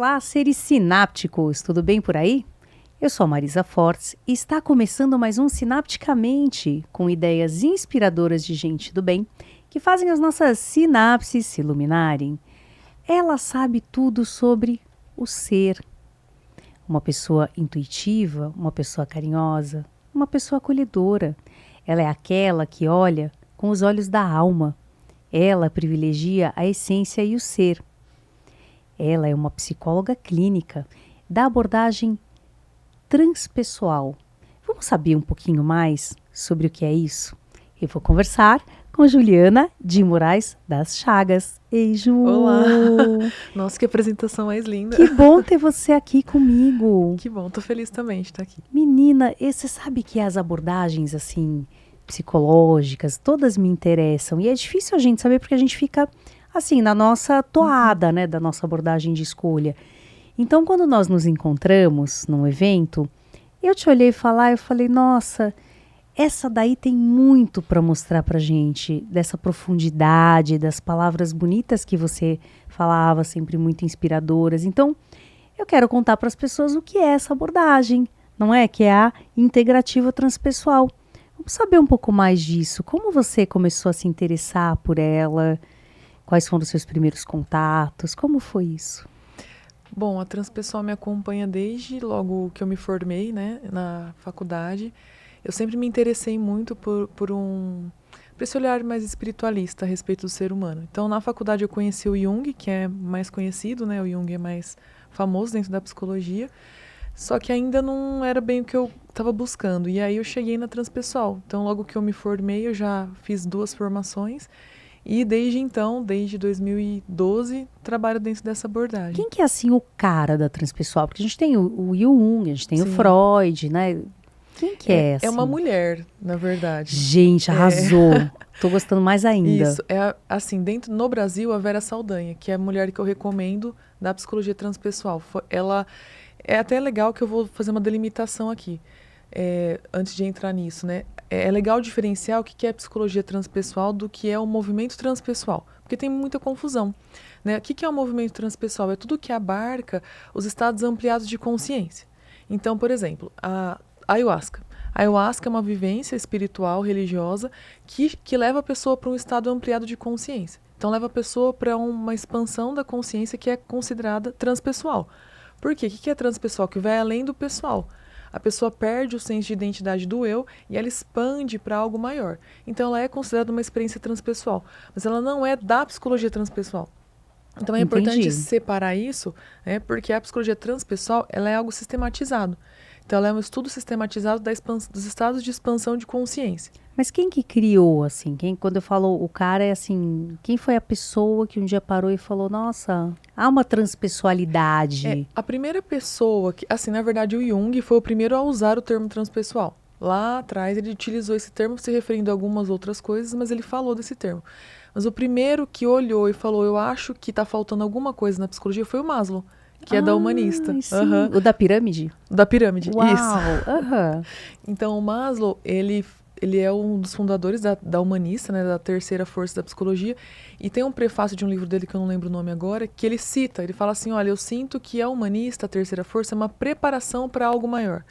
Olá, seres sinápticos, tudo bem por aí? Eu sou a Marisa Fortes e está começando mais um Sinapticamente, com ideias inspiradoras de gente do bem que fazem as nossas sinapses se iluminarem. Ela sabe tudo sobre o ser. Uma pessoa intuitiva, uma pessoa carinhosa, uma pessoa acolhedora. Ela é aquela que olha com os olhos da alma. Ela privilegia a essência e o ser. Ela é uma psicóloga clínica da abordagem transpessoal. Vamos saber um pouquinho mais sobre o que é isso? Eu vou conversar com Juliana de Moraes das Chagas. Ei, Ju! Olá! Nossa, que apresentação mais linda! Que bom ter você aqui comigo! Que bom, tô feliz também de estar aqui. Menina, você sabe que as abordagens, assim, psicológicas, todas me interessam. E é difícil a gente saber porque a gente fica, assim, na nossa toada, né, da nossa abordagem de escolha. Então, quando nós nos encontramos num evento, eu te olhei falar, eu falei, nossa, essa daí tem muito para mostrar pra gente, dessa profundidade, das palavras bonitas que você falava, sempre muito inspiradoras. Então, eu quero contar para as pessoas o que é essa abordagem, não é? Que é a integrativa transpessoal. Vamos saber um pouco mais disso. Como você começou a se interessar por ela? Quais foram os seus primeiros contatos? Como foi isso? Bom, a transpessoal me acompanha desde logo que eu me formei, né, na faculdade. Eu sempre me interessei muito por esse olhar mais espiritualista a respeito do ser humano. Então, na faculdade eu conheci o Jung, que é mais conhecido, né, o Jung é mais famoso dentro da psicologia, só que ainda não era bem o que eu estava buscando. E aí eu cheguei na transpessoal. Então, logo que eu me formei, eu já fiz 2 formações. E desde então, desde 2012, trabalho dentro dessa abordagem. Quem que é, assim, o cara da transpessoal? Porque a gente tem o Jung, a gente tem o Sim. Freud, né? Quem que é, assim? É uma mulher, na verdade. Gente, arrasou. Tô gostando mais ainda. Isso. Assim, no Brasil, a Vera Saldanha, que é a mulher que eu recomendo da psicologia transpessoal. Ela é até legal que eu vou fazer uma delimitação aqui, antes de entrar nisso, né? É legal diferenciar o que é psicologia transpessoal do que é o movimento transpessoal, porque tem muita confusão, né? O que é o movimento transpessoal? É tudo que abarca os estados ampliados de consciência. Então, por exemplo, a ayahuasca. A ayahuasca é uma vivência espiritual, religiosa, que leva a pessoa para um estado ampliado de consciência. Então, leva a pessoa para uma expansão da consciência que é considerada transpessoal. Por quê? O que é transpessoal? Que vai além do pessoal. A pessoa perde o senso de identidade do eu e ela expande para algo maior. Então, ela é considerada uma experiência transpessoal, mas ela não é da psicologia transpessoal. Então, é importante separar isso, né, porque a psicologia transpessoal ela é algo sistematizado. Então, ela é um estudo sistematizado dos estados de expansão de consciência. Mas quem que criou, assim? Quando eu falo o cara, é assim, quem foi a pessoa que um dia parou e falou, nossa, há uma transpessoalidade? A primeira pessoa, assim, na verdade, o Jung foi o primeiro a usar o termo transpessoal. Lá atrás, ele utilizou esse termo se referindo a algumas outras coisas, mas ele falou desse termo. Mas o primeiro que olhou e falou, eu acho que está faltando alguma coisa na psicologia, foi o Maslow, que é da humanista. Sim. O da pirâmide? Da pirâmide, Uau, isso. Então, o Maslow, ele é um dos fundadores da humanista, né, da terceira força da psicologia, e tem um prefácio de um livro dele, que eu não lembro o nome agora, que ele cita, ele fala assim, olha, eu sinto que a humanista, a terceira força, é uma preparação para algo maior.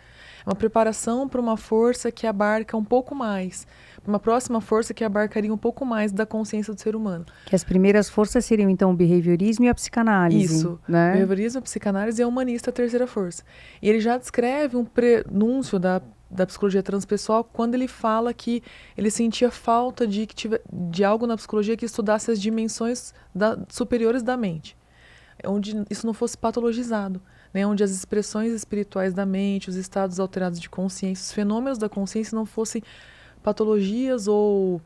É uma preparação para uma força que abarca um pouco mais, uma próxima força que abarcaria um pouco mais da consciência do ser humano. Que as primeiras forças seriam, então, o behaviorismo e a psicanálise. Isso, né? O behaviorismo, a psicanálise e a humanista, a terceira força. E ele já descreve um prenúncio da psicologia transpessoal quando ele fala que ele sentia falta de algo na psicologia que estudasse as dimensões superiores da mente, onde isso não fosse patologizado, né? Onde as expressões espirituais da mente, os estados alterados de consciência, os fenômenos da consciência não fossem patologias ou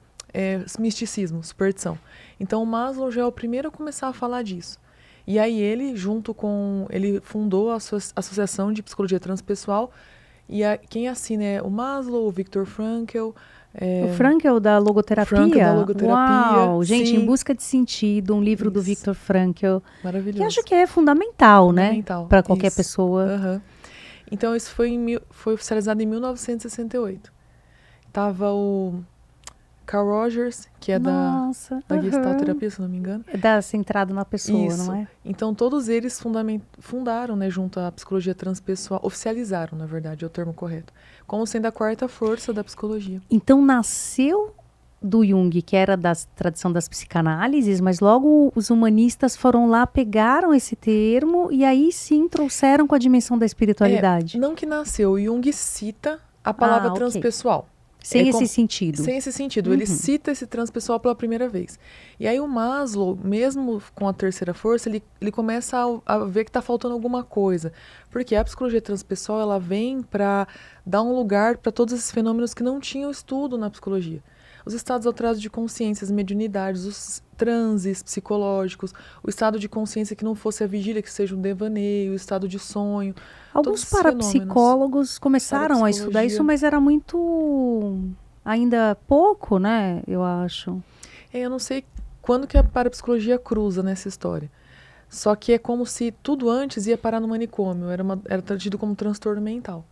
misticismo, superstição. Então o Maslow já é o primeiro a começar a falar disso. E aí ele fundou a Associação de Psicologia Transpessoal, e quem assina é o Maslow, o Viktor Frankl. O Frankl da logoterapia? Frankl da logoterapia. Uau, gente, sim. Em Busca de Sentido, um livro do Viktor Frankl. Maravilhoso. Que acho que é fundamental, né? Para qualquer pessoa. Uhum. Então, isso foi oficializado em 1968. Tava Carl Rogers, que é Nossa, da Gestalt terapia, se não me engano. É dar centrado na pessoa, Isso. não é? Então, todos eles fundaram, né, junto à psicologia transpessoal, oficializaram, na verdade, é o termo correto, como sendo a quarta força da psicologia. Então, nasceu do Jung, que era da tradição das psicanálises, mas logo os humanistas foram lá, pegaram esse termo e aí sim trouxeram com a dimensão da espiritualidade. Não que nasceu, o Jung cita a palavra ok. transpessoal. Sem esse sentido. Sem esse sentido. Ele cita esse transpessoal pela primeira vez. E aí o Maslow, mesmo com a terceira força, ele começa a ver que está faltando alguma coisa. Porque a psicologia transpessoal, ela vem para dar um lugar para todos esses fenômenos que não tinham estudo na psicologia. Os estados alterados de consciência, as mediunidades, os transes psicológicos, o estado de consciência que não fosse a vigília, que seja um devaneio, o estado de sonho. Alguns parapsicólogos começaram a estudar isso, mas era muito... ainda pouco, né? Eu acho. Eu não sei quando que a parapsicologia cruza nessa história. Só que é como se tudo antes ia parar no manicômio, era tido como transtorno mental.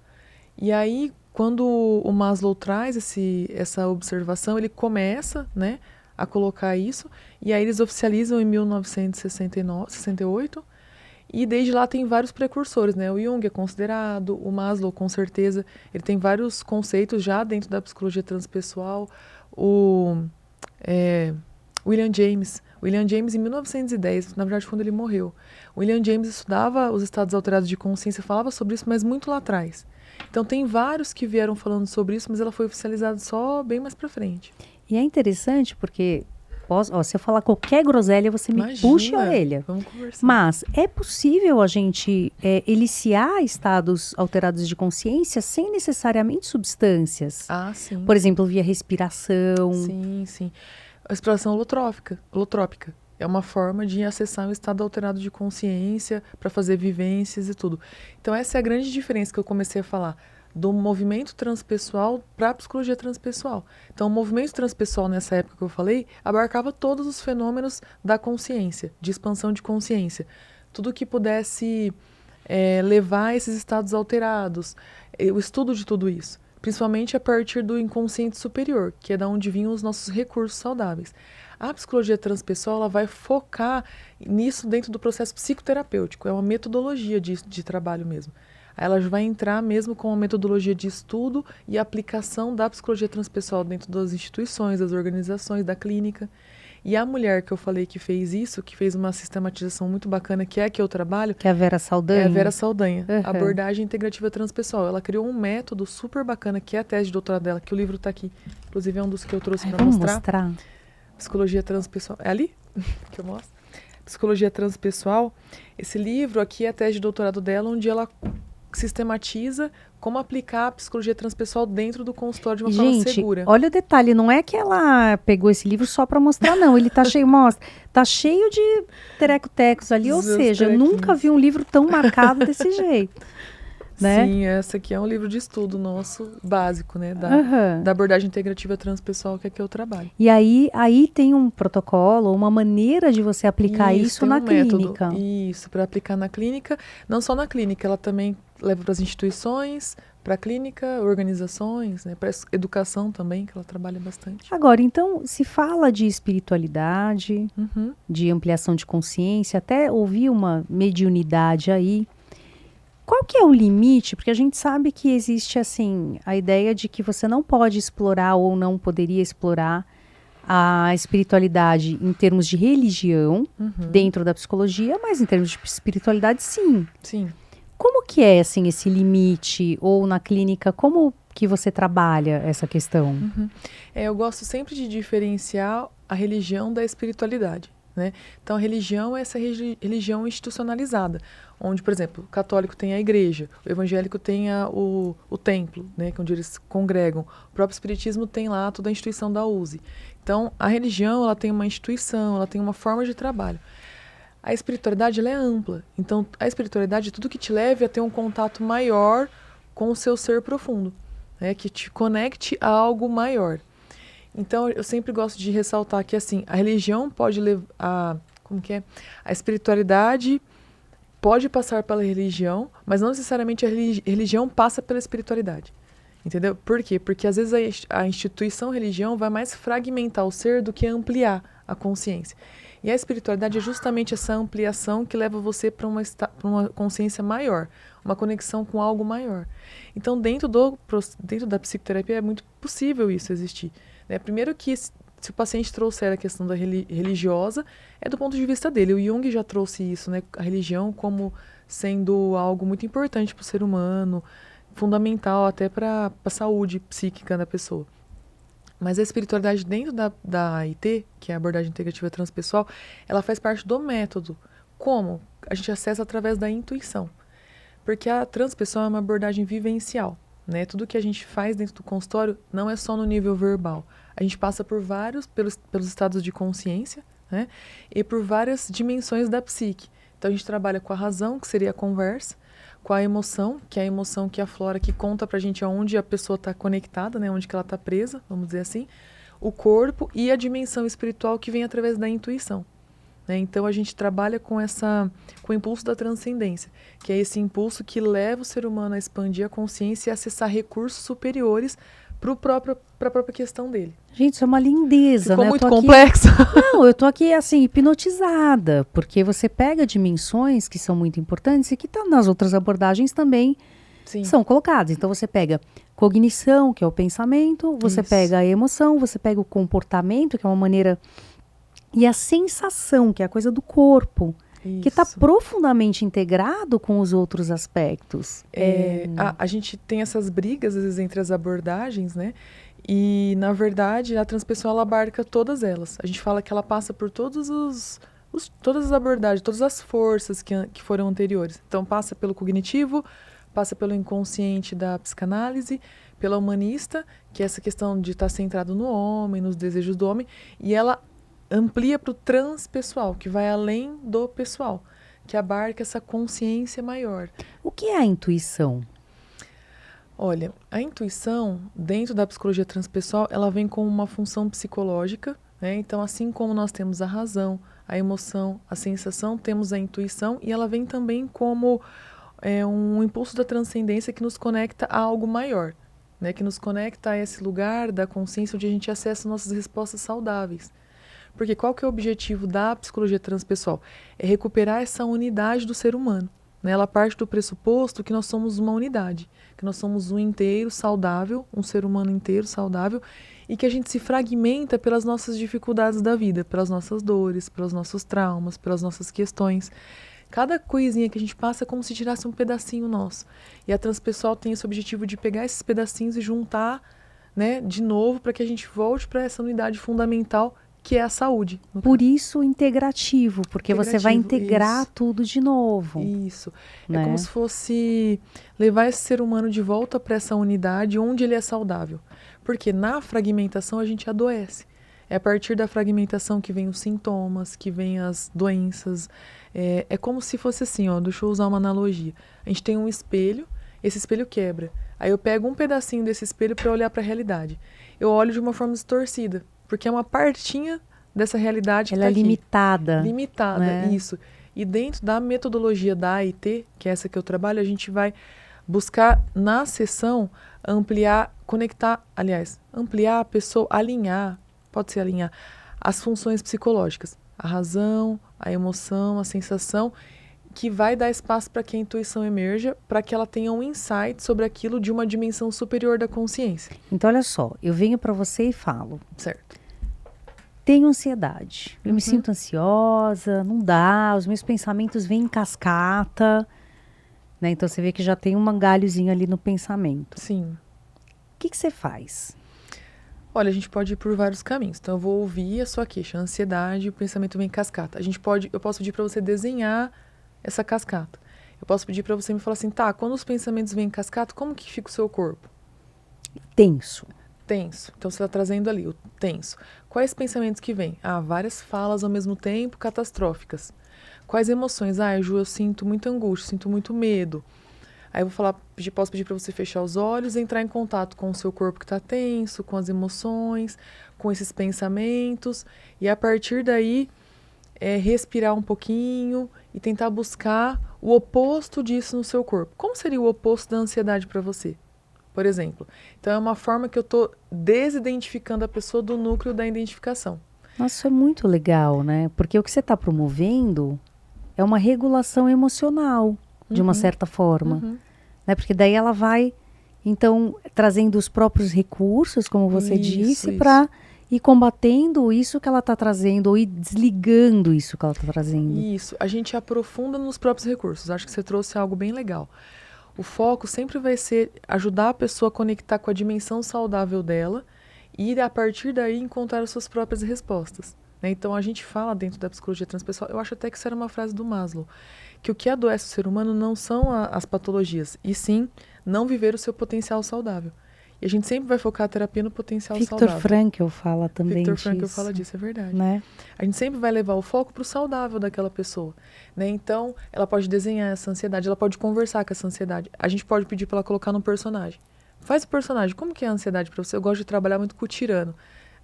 E aí, quando o Maslow traz essa observação, ele começa, né, a colocar isso, e aí eles oficializam em 1968, e desde lá tem vários precursores, né? O Jung é considerado, o Maslow, com certeza, ele tem vários conceitos já dentro da psicologia transpessoal. William James, em 1910, na verdade, quando ele morreu. William James estudava os estados alterados de consciência, falava sobre isso, mas muito lá atrás. Então, tem vários que vieram falando sobre isso, mas ela foi oficializada só bem mais pra frente. E é interessante porque, se eu falar qualquer groselha, você me puxa a orelha. Vamos conversar. Mas é possível a gente eliciar estados alterados de consciência sem necessariamente substâncias? Ah, sim. Por exemplo, via respiração. Sim, sim. A respiração holotrópica. É uma forma de acessar um estado alterado de consciência para fazer vivências e tudo. Então, essa é a grande diferença que eu comecei a falar do movimento transpessoal para a psicologia transpessoal. Então, o movimento transpessoal, nessa época que eu falei, abarcava todos os fenômenos da consciência, de expansão de consciência. Tudo que pudesse levar a esses estados alterados, o estudo de tudo isso. Principalmente a partir do inconsciente superior, que é da onde vinham os nossos recursos saudáveis. A psicologia transpessoal ela vai focar nisso dentro do processo psicoterapêutico, é uma metodologia de trabalho mesmo. Ela vai entrar mesmo com uma metodologia de estudo e aplicação da psicologia transpessoal dentro das instituições, das organizações, da clínica. E a mulher que eu falei que fez isso, que fez uma sistematização muito bacana, que é a que eu trabalho... Que é a Vera Saldanha. É a Vera Saldanha, abordagem integrativa transpessoal. Ela criou um método super bacana, que é a tese de doutorado dela, que o livro está aqui. Inclusive é um dos que eu trouxe para mostrar. Psicologia transpessoal. É ali que eu mostro? Psicologia transpessoal. Esse livro aqui é a tese de doutorado dela, onde ela sistematiza como aplicar a psicologia transpessoal dentro do consultório de uma forma segura. Olha o detalhe, não é que ela pegou esse livro só para mostrar, não. Ele tá cheio, tá cheio de terecotecos ali, ou seja, eu nunca vi um livro tão marcado desse jeito. Né? Sim, essa aqui é um livro de estudo nosso, básico, né? Da abordagem integrativa transpessoal, que é que eu trabalho. E aí tem um protocolo, uma maneira de você aplicar isso na clínica. Método. Isso, para aplicar na clínica. Não só na clínica, ela também leva para as instituições, para a clínica, organizações, né? Para educação também, que ela trabalha bastante. Agora, então, se fala de espiritualidade, de ampliação de consciência, até ouvi uma mediunidade aí. Qual que é o limite? Porque a gente sabe que existe, assim, a ideia de que você não pode explorar ou não poderia explorar a espiritualidade em termos de religião, dentro da psicologia, mas em termos de espiritualidade, sim. Sim. Como que é, assim, esse limite? Ou na clínica, como que você trabalha essa questão? Eu gosto sempre de diferenciar a religião da espiritualidade. Né? Então, a religião é essa religião institucionalizada, onde, por exemplo, o católico tem a igreja, o evangélico tem o templo, né, que é onde eles congregam. O próprio espiritismo tem lá toda a instituição da USE. Então, a religião ela tem uma instituição, ela tem uma forma de trabalho. A espiritualidade ela é ampla. Então, a espiritualidade é tudo que te leve a ter um contato maior com o seu ser profundo, né, que te conecte a algo maior. Então, eu sempre gosto de ressaltar que, assim, a religião pode levar... A espiritualidade pode passar pela religião, mas não necessariamente a religião passa pela espiritualidade. Entendeu? Por quê? Porque às vezes a instituição religião vai mais fragmentar o ser do que ampliar a consciência. E a espiritualidade é justamente essa ampliação que leva você para uma consciência maior, uma conexão com algo maior. Então, dentro da psicoterapia é muito possível isso existir. Né? Primeiro que se o paciente trouxer a questão da religiosa, é do ponto de vista dele. O Jung já trouxe isso, né? A religião como sendo algo muito importante para o ser humano, fundamental até para a saúde psíquica da pessoa. Mas a espiritualidade dentro da AIT, que é a abordagem integrativa transpessoal, ela faz parte do método. Como? A gente acessa através da intuição. Porque a transpessoal é uma abordagem vivencial. Né? Tudo que a gente faz dentro do consultório não é só no nível verbal. A gente passa por pelos estados de consciência, né? E por várias dimensões da psique. Então a gente trabalha com a razão, que seria a conversa, com a emoção, que é a emoção que aflora, que conta pra gente aonde a pessoa está conectada, né? Onde que ela está presa, vamos dizer assim. O corpo e a dimensão espiritual que vem através da intuição. Né? Então a gente trabalha com o impulso da transcendência, que é esse impulso que leva o ser humano a expandir a consciência e acessar recursos superiores para a própria questão dele. Gente, isso é uma lindeza, Ficou né? muito complexo. Não, eu tô aqui, assim, hipnotizada, porque você pega dimensões que são muito importantes e que tá nas outras abordagens também Sim. são colocadas. Então, você pega cognição, que é o pensamento, você pega a emoção, você pega o comportamento, que é uma maneira, e a sensação, que é a coisa do corpo. Que está profundamente integrado com os outros aspectos. A gente tem essas brigas, às vezes, entre as abordagens, né? E, na verdade, a transpessoal ela abarca todas elas. A gente fala que ela passa por todas as abordagens, todas as forças que foram anteriores. Então, passa pelo cognitivo, passa pelo inconsciente da psicanálise, pela humanista, que é essa questão de estar centrado no homem, nos desejos do homem, e ela amplia para o transpessoal, que vai além do pessoal, que abarca essa consciência maior. O que é a intuição? Olha, a intuição, dentro da psicologia transpessoal, ela vem com uma função psicológica, né? Então, assim como nós temos a razão, a emoção, a sensação, temos a intuição, e ela vem também como um impulso da transcendência que nos conecta a algo maior, né? Que nos conecta a esse lugar da consciência onde a gente acessa nossas respostas saudáveis. Porque qual que é o objetivo da psicologia transpessoal? É recuperar essa unidade do ser humano. Né? Ela parte do pressuposto que nós somos uma unidade, que nós somos um inteiro saudável, um ser humano inteiro saudável, e que a gente se fragmenta pelas nossas dificuldades da vida, pelas nossas dores, pelos nossos traumas, pelas nossas questões. Cada coisinha que a gente passa é como se tirasse um pedacinho nosso. E a transpessoal tem esse objetivo de pegar esses pedacinhos e juntar, né, de novo para que a gente volte para essa unidade fundamental que é a saúde. Por isso integrativo, porque você vai integrar tudo de novo. Isso. Né? É como se fosse levar esse ser humano de volta para essa unidade onde ele é saudável. Porque na fragmentação a gente adoece. É a partir da fragmentação que vem os sintomas, que vem as doenças. É como se fosse assim, ó, deixa eu usar uma analogia. A gente tem um espelho, esse espelho quebra. Aí eu pego um pedacinho desse espelho para olhar para a realidade. Eu olho de uma forma distorcida. Porque é uma partinha dessa realidade que ela é limitada. Limitada, né? Isso. E dentro da metodologia da AIT, que é essa que eu trabalho, a gente vai buscar na sessão ampliar, ampliar a pessoa, alinhar, pode ser alinhar, as funções psicológicas. A razão, a emoção, a sensação, que vai dar espaço para que a intuição emerja, para que ela tenha um insight sobre aquilo de uma dimensão superior da consciência. Então, olha só, eu venho para você e falo. Certo. Tenho ansiedade, eu me sinto ansiosa, não dá, os meus pensamentos vêm em cascata, né? Então você vê que já tem um galhozinho ali no pensamento. Sim. O que você faz? Olha, a gente pode ir por vários caminhos. Então eu vou ouvir a sua queixa, a ansiedade, o pensamento vem em cascata. Eu posso pedir para você desenhar essa cascata. Eu posso pedir para você me falar assim, tá, quando os pensamentos vêm em cascata, como que fica o seu corpo? Tenso. Tenso. Então você está trazendo ali o tenso. Quais pensamentos que vêm? Várias falas ao mesmo tempo, catastróficas. Quais emoções? Ju, eu sinto muita angústia, sinto muito medo. Aí eu vou posso pedir para você fechar os olhos e entrar em contato com o seu corpo que está tenso, com as emoções, com esses pensamentos. E a partir daí, respirar um pouquinho e tentar buscar o oposto disso no seu corpo. Como seria o oposto da ansiedade para você? por exemplo. Então, é uma forma que eu estou desidentificando a pessoa do núcleo da identificação. Nossa, isso é muito legal, né? Porque o que você está promovendo é uma regulação emocional, de uma certa forma. Né? Porque daí ela vai, então, trazendo os próprios recursos, como você disse, para ir combatendo isso que ela está trazendo, ou ir desligando isso que ela está trazendo. Isso, a gente aprofunda nos próprios recursos. Acho que você trouxe algo bem legal. O foco sempre vai ser ajudar a pessoa a conectar com a dimensão saudável dela e, a partir daí, encontrar as suas próprias respostas. Né? Então, a gente fala dentro da psicologia transpessoal, eu acho até que isso era uma frase do Maslow, que o que adoece o ser humano não são as patologias, e sim não viver o seu potencial saudável. E a gente sempre vai focar a terapia no potencial saudável. Viktor Frankl fala também disso. Viktor Frankl fala disso, é verdade. Né? A gente sempre vai levar o foco para o saudável daquela pessoa. Né? Então, ela pode desenhar essa ansiedade, ela pode conversar com essa ansiedade. A gente pode pedir para ela colocar num personagem. Faz o personagem. Como que é a ansiedade para você? Eu gosto de trabalhar muito com o tirano.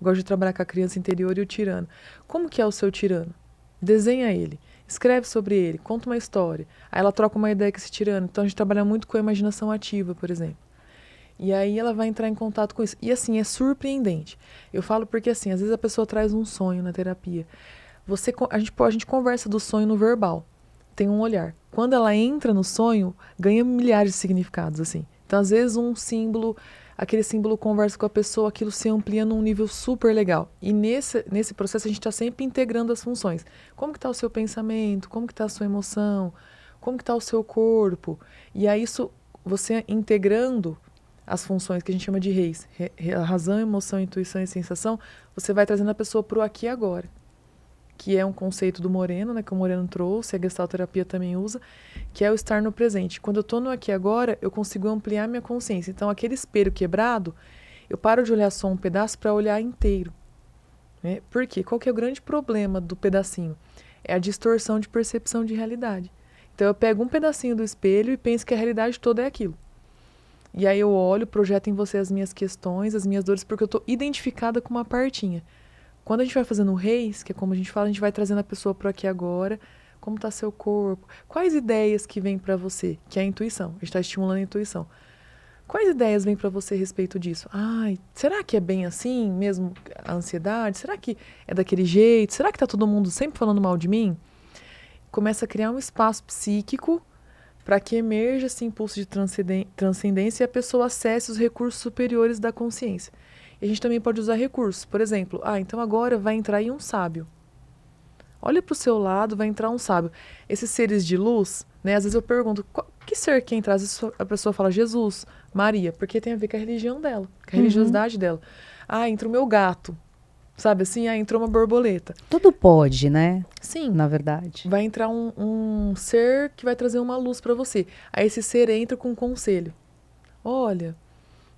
Eu gosto de trabalhar com a criança interior e o tirano. Como que é o seu tirano? Desenha ele. Escreve sobre ele. Conta uma história. Aí ela troca uma ideia com esse tirano. Então, a gente trabalha muito com a imaginação ativa, por exemplo. E aí ela vai entrar em contato com isso. E assim, é surpreendente. Eu falo porque assim, às vezes a pessoa traz um sonho na terapia. A gente conversa do sonho no verbal. Tem um olhar. Quando ela entra no sonho, ganha milhares de significados, assim. Então, às vezes, um símbolo, aquele símbolo conversa com a pessoa, aquilo se amplia num nível super legal. E nesse processo a gente está sempre integrando as funções. Como que está o seu pensamento? Como que está a sua emoção? Como que está o seu corpo? E aí isso, você integrando as funções que a gente chama de reis, razão, emoção, intuição e sensação, você vai trazendo a pessoa para o aqui e agora, que é um conceito do Moreno, né, que o Moreno trouxe, a gestalterapia também usa, que é o estar no presente. Quando eu estou no aqui e agora, eu consigo ampliar minha consciência. Então, aquele espelho quebrado, eu paro de olhar só um pedaço para olhar inteiro. Né? Por quê? Qual que é o grande problema do pedacinho? É a distorção de percepção de realidade. Então, eu pego um pedacinho do espelho e penso que a realidade toda é aquilo. E aí eu olho, projeto em você as minhas questões, as minhas dores, porque eu estou identificada com uma partinha. Quando a gente vai fazendo o reis, que é como a gente fala, a gente vai trazendo a pessoa para aqui agora, como está seu corpo, quais ideias que vêm para você, que é a intuição, a gente está estimulando a intuição. Quais ideias vêm para você a respeito disso? Ai, será que é bem assim mesmo a ansiedade? Será que é daquele jeito? Será que está todo mundo sempre falando mal de mim? Começa a criar um espaço psíquico para que emerja esse impulso de transcendência e a pessoa acesse os recursos superiores da consciência. E a gente também pode usar recursos. Por exemplo, então agora vai entrar aí um sábio. Olha para o seu lado, vai entrar um sábio. Esses seres de luz, né? Às vezes eu pergunto, que ser que entra? Às vezes a pessoa fala Jesus, Maria, porque tem a ver com a religião dela, com a religiosidade dela. Entra o meu gato. Sabe assim? Entrou uma borboleta. Tudo pode, né? Sim. Na verdade. Vai entrar um ser que vai trazer uma luz para você. Aí esse ser entra com um conselho. Olha,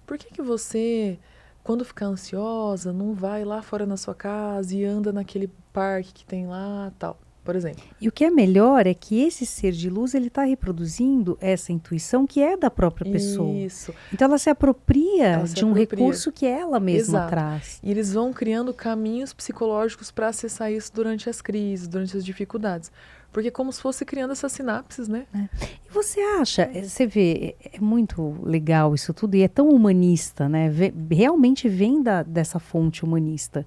por que você, quando ficar ansiosa, não vai lá fora na sua casa e anda naquele parque que tem lá, tal, por exemplo. E o que é melhor é que esse ser de luz, ele está reproduzindo essa intuição que é da própria pessoa. Isso. Então ela se apropria de um recurso que ela mesma Exato. traz. E eles vão criando caminhos psicológicos para acessar isso durante as crises, durante as dificuldades. Porque é como se fosse criando essas sinapses, né? E você acha, você vê, é muito legal isso tudo e é tão humanista, né? Realmente vem dessa fonte humanista.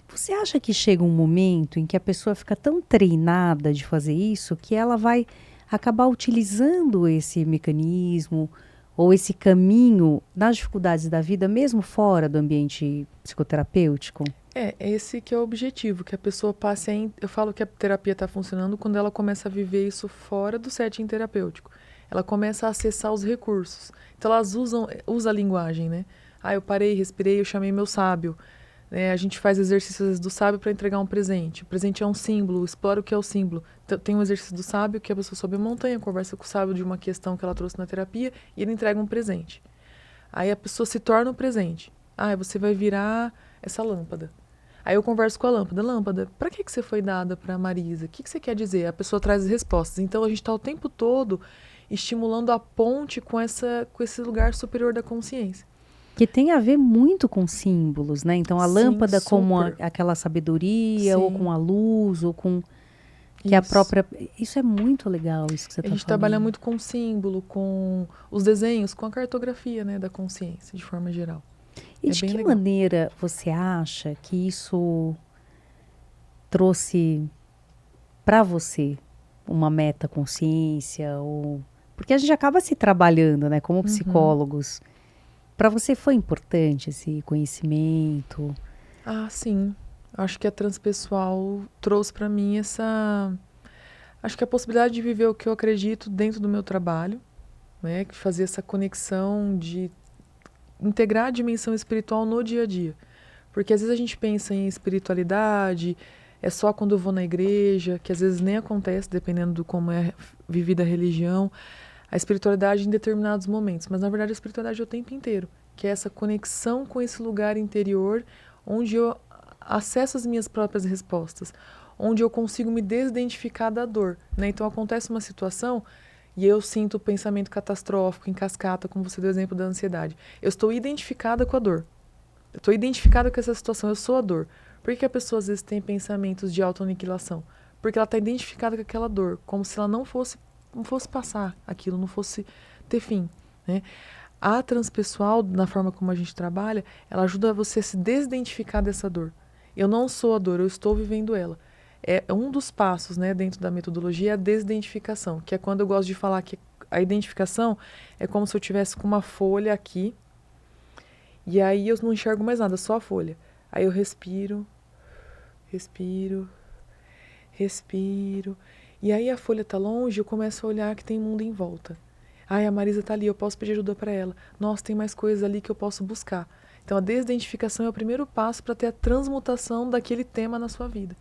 Você acha que chega um momento em que a pessoa fica tão treinada de fazer isso que ela vai acabar utilizando esse mecanismo ou esse caminho nas dificuldades da vida, mesmo fora do ambiente psicoterapêutico? É esse que é o objetivo, que a pessoa passe a... Eu falo que a terapia está funcionando quando ela começa a viver isso fora do setting terapêutico. Ela começa a acessar os recursos. Então elas usam a linguagem, né? Eu parei, respirei, eu chamei meu sábio. A gente faz exercícios do sábio para entregar um presente. O presente é um símbolo, explora o que é o símbolo. Tem um exercício do sábio que a pessoa sobe a montanha, conversa com o sábio de uma questão que ela trouxe na terapia e ele entrega um presente. Aí a pessoa se torna o presente. Você vai virar essa lâmpada. Aí eu converso com a lâmpada. Lâmpada, para que você foi dada para a Marisa? O que você quer dizer? A pessoa traz as respostas. Então a gente está o tempo todo estimulando a ponte com esse lugar superior da consciência. Que tem a ver muito com símbolos, né? Então a Sim, lâmpada super. como aquela sabedoria, Sim. ou com a luz, ou com... Que é a Isso. própria. Isso é muito legal, isso que você A está gente falando. trabalha muito com símbolo, com os desenhos, com a cartografia, né, da consciência, de forma geral. E É de bem que legal. maneira você acha que isso trouxe para você uma meta consciência ou porque a gente acaba se trabalhando, né, como Uhum. psicólogos. Para você foi importante esse conhecimento? Ah, sim. Acho que a transpessoal trouxe para mim essa. Acho que a possibilidade de viver o que eu acredito dentro do meu trabalho, né? Que fazer essa conexão de integrar a dimensão espiritual no dia a dia. Porque às vezes a gente pensa em espiritualidade, é só quando eu vou na igreja, que às vezes nem acontece, dependendo do como é vivida a religião, a espiritualidade em determinados momentos. Mas na verdade a espiritualidade é o tempo inteiro, que é essa conexão com esse lugar interior onde eu acesso as minhas próprias respostas, onde eu consigo me desidentificar da dor, né? Então acontece uma situação e eu sinto o pensamento catastrófico em cascata, como você deu o exemplo da ansiedade. Eu estou identificada com a dor. Eu estou identificada com essa situação, eu sou a dor. Por que a pessoa às vezes tem pensamentos de autoaniquilação? Porque ela está identificada com aquela dor, como se ela não fosse passar aquilo, não fosse ter fim, né? A transpessoal, na forma como a gente trabalha, ela ajuda você a se desidentificar dessa dor. Eu não sou a dor, eu estou vivendo ela. É um dos passos, né, dentro da metodologia, é a desidentificação, que é quando eu gosto de falar que a identificação é como se eu tivesse com uma folha aqui, e aí eu não enxergo mais nada, só a folha. Aí eu respiro, respiro, respiro. E aí a folha tá longe, eu começo a olhar que tem mundo em volta. Ai, a Marisa tá ali, eu posso pedir ajuda para ela. Nossa, tem mais coisas ali que eu posso buscar. Então a desidentificação é o primeiro passo para ter a transmutação daquele tema na sua vida.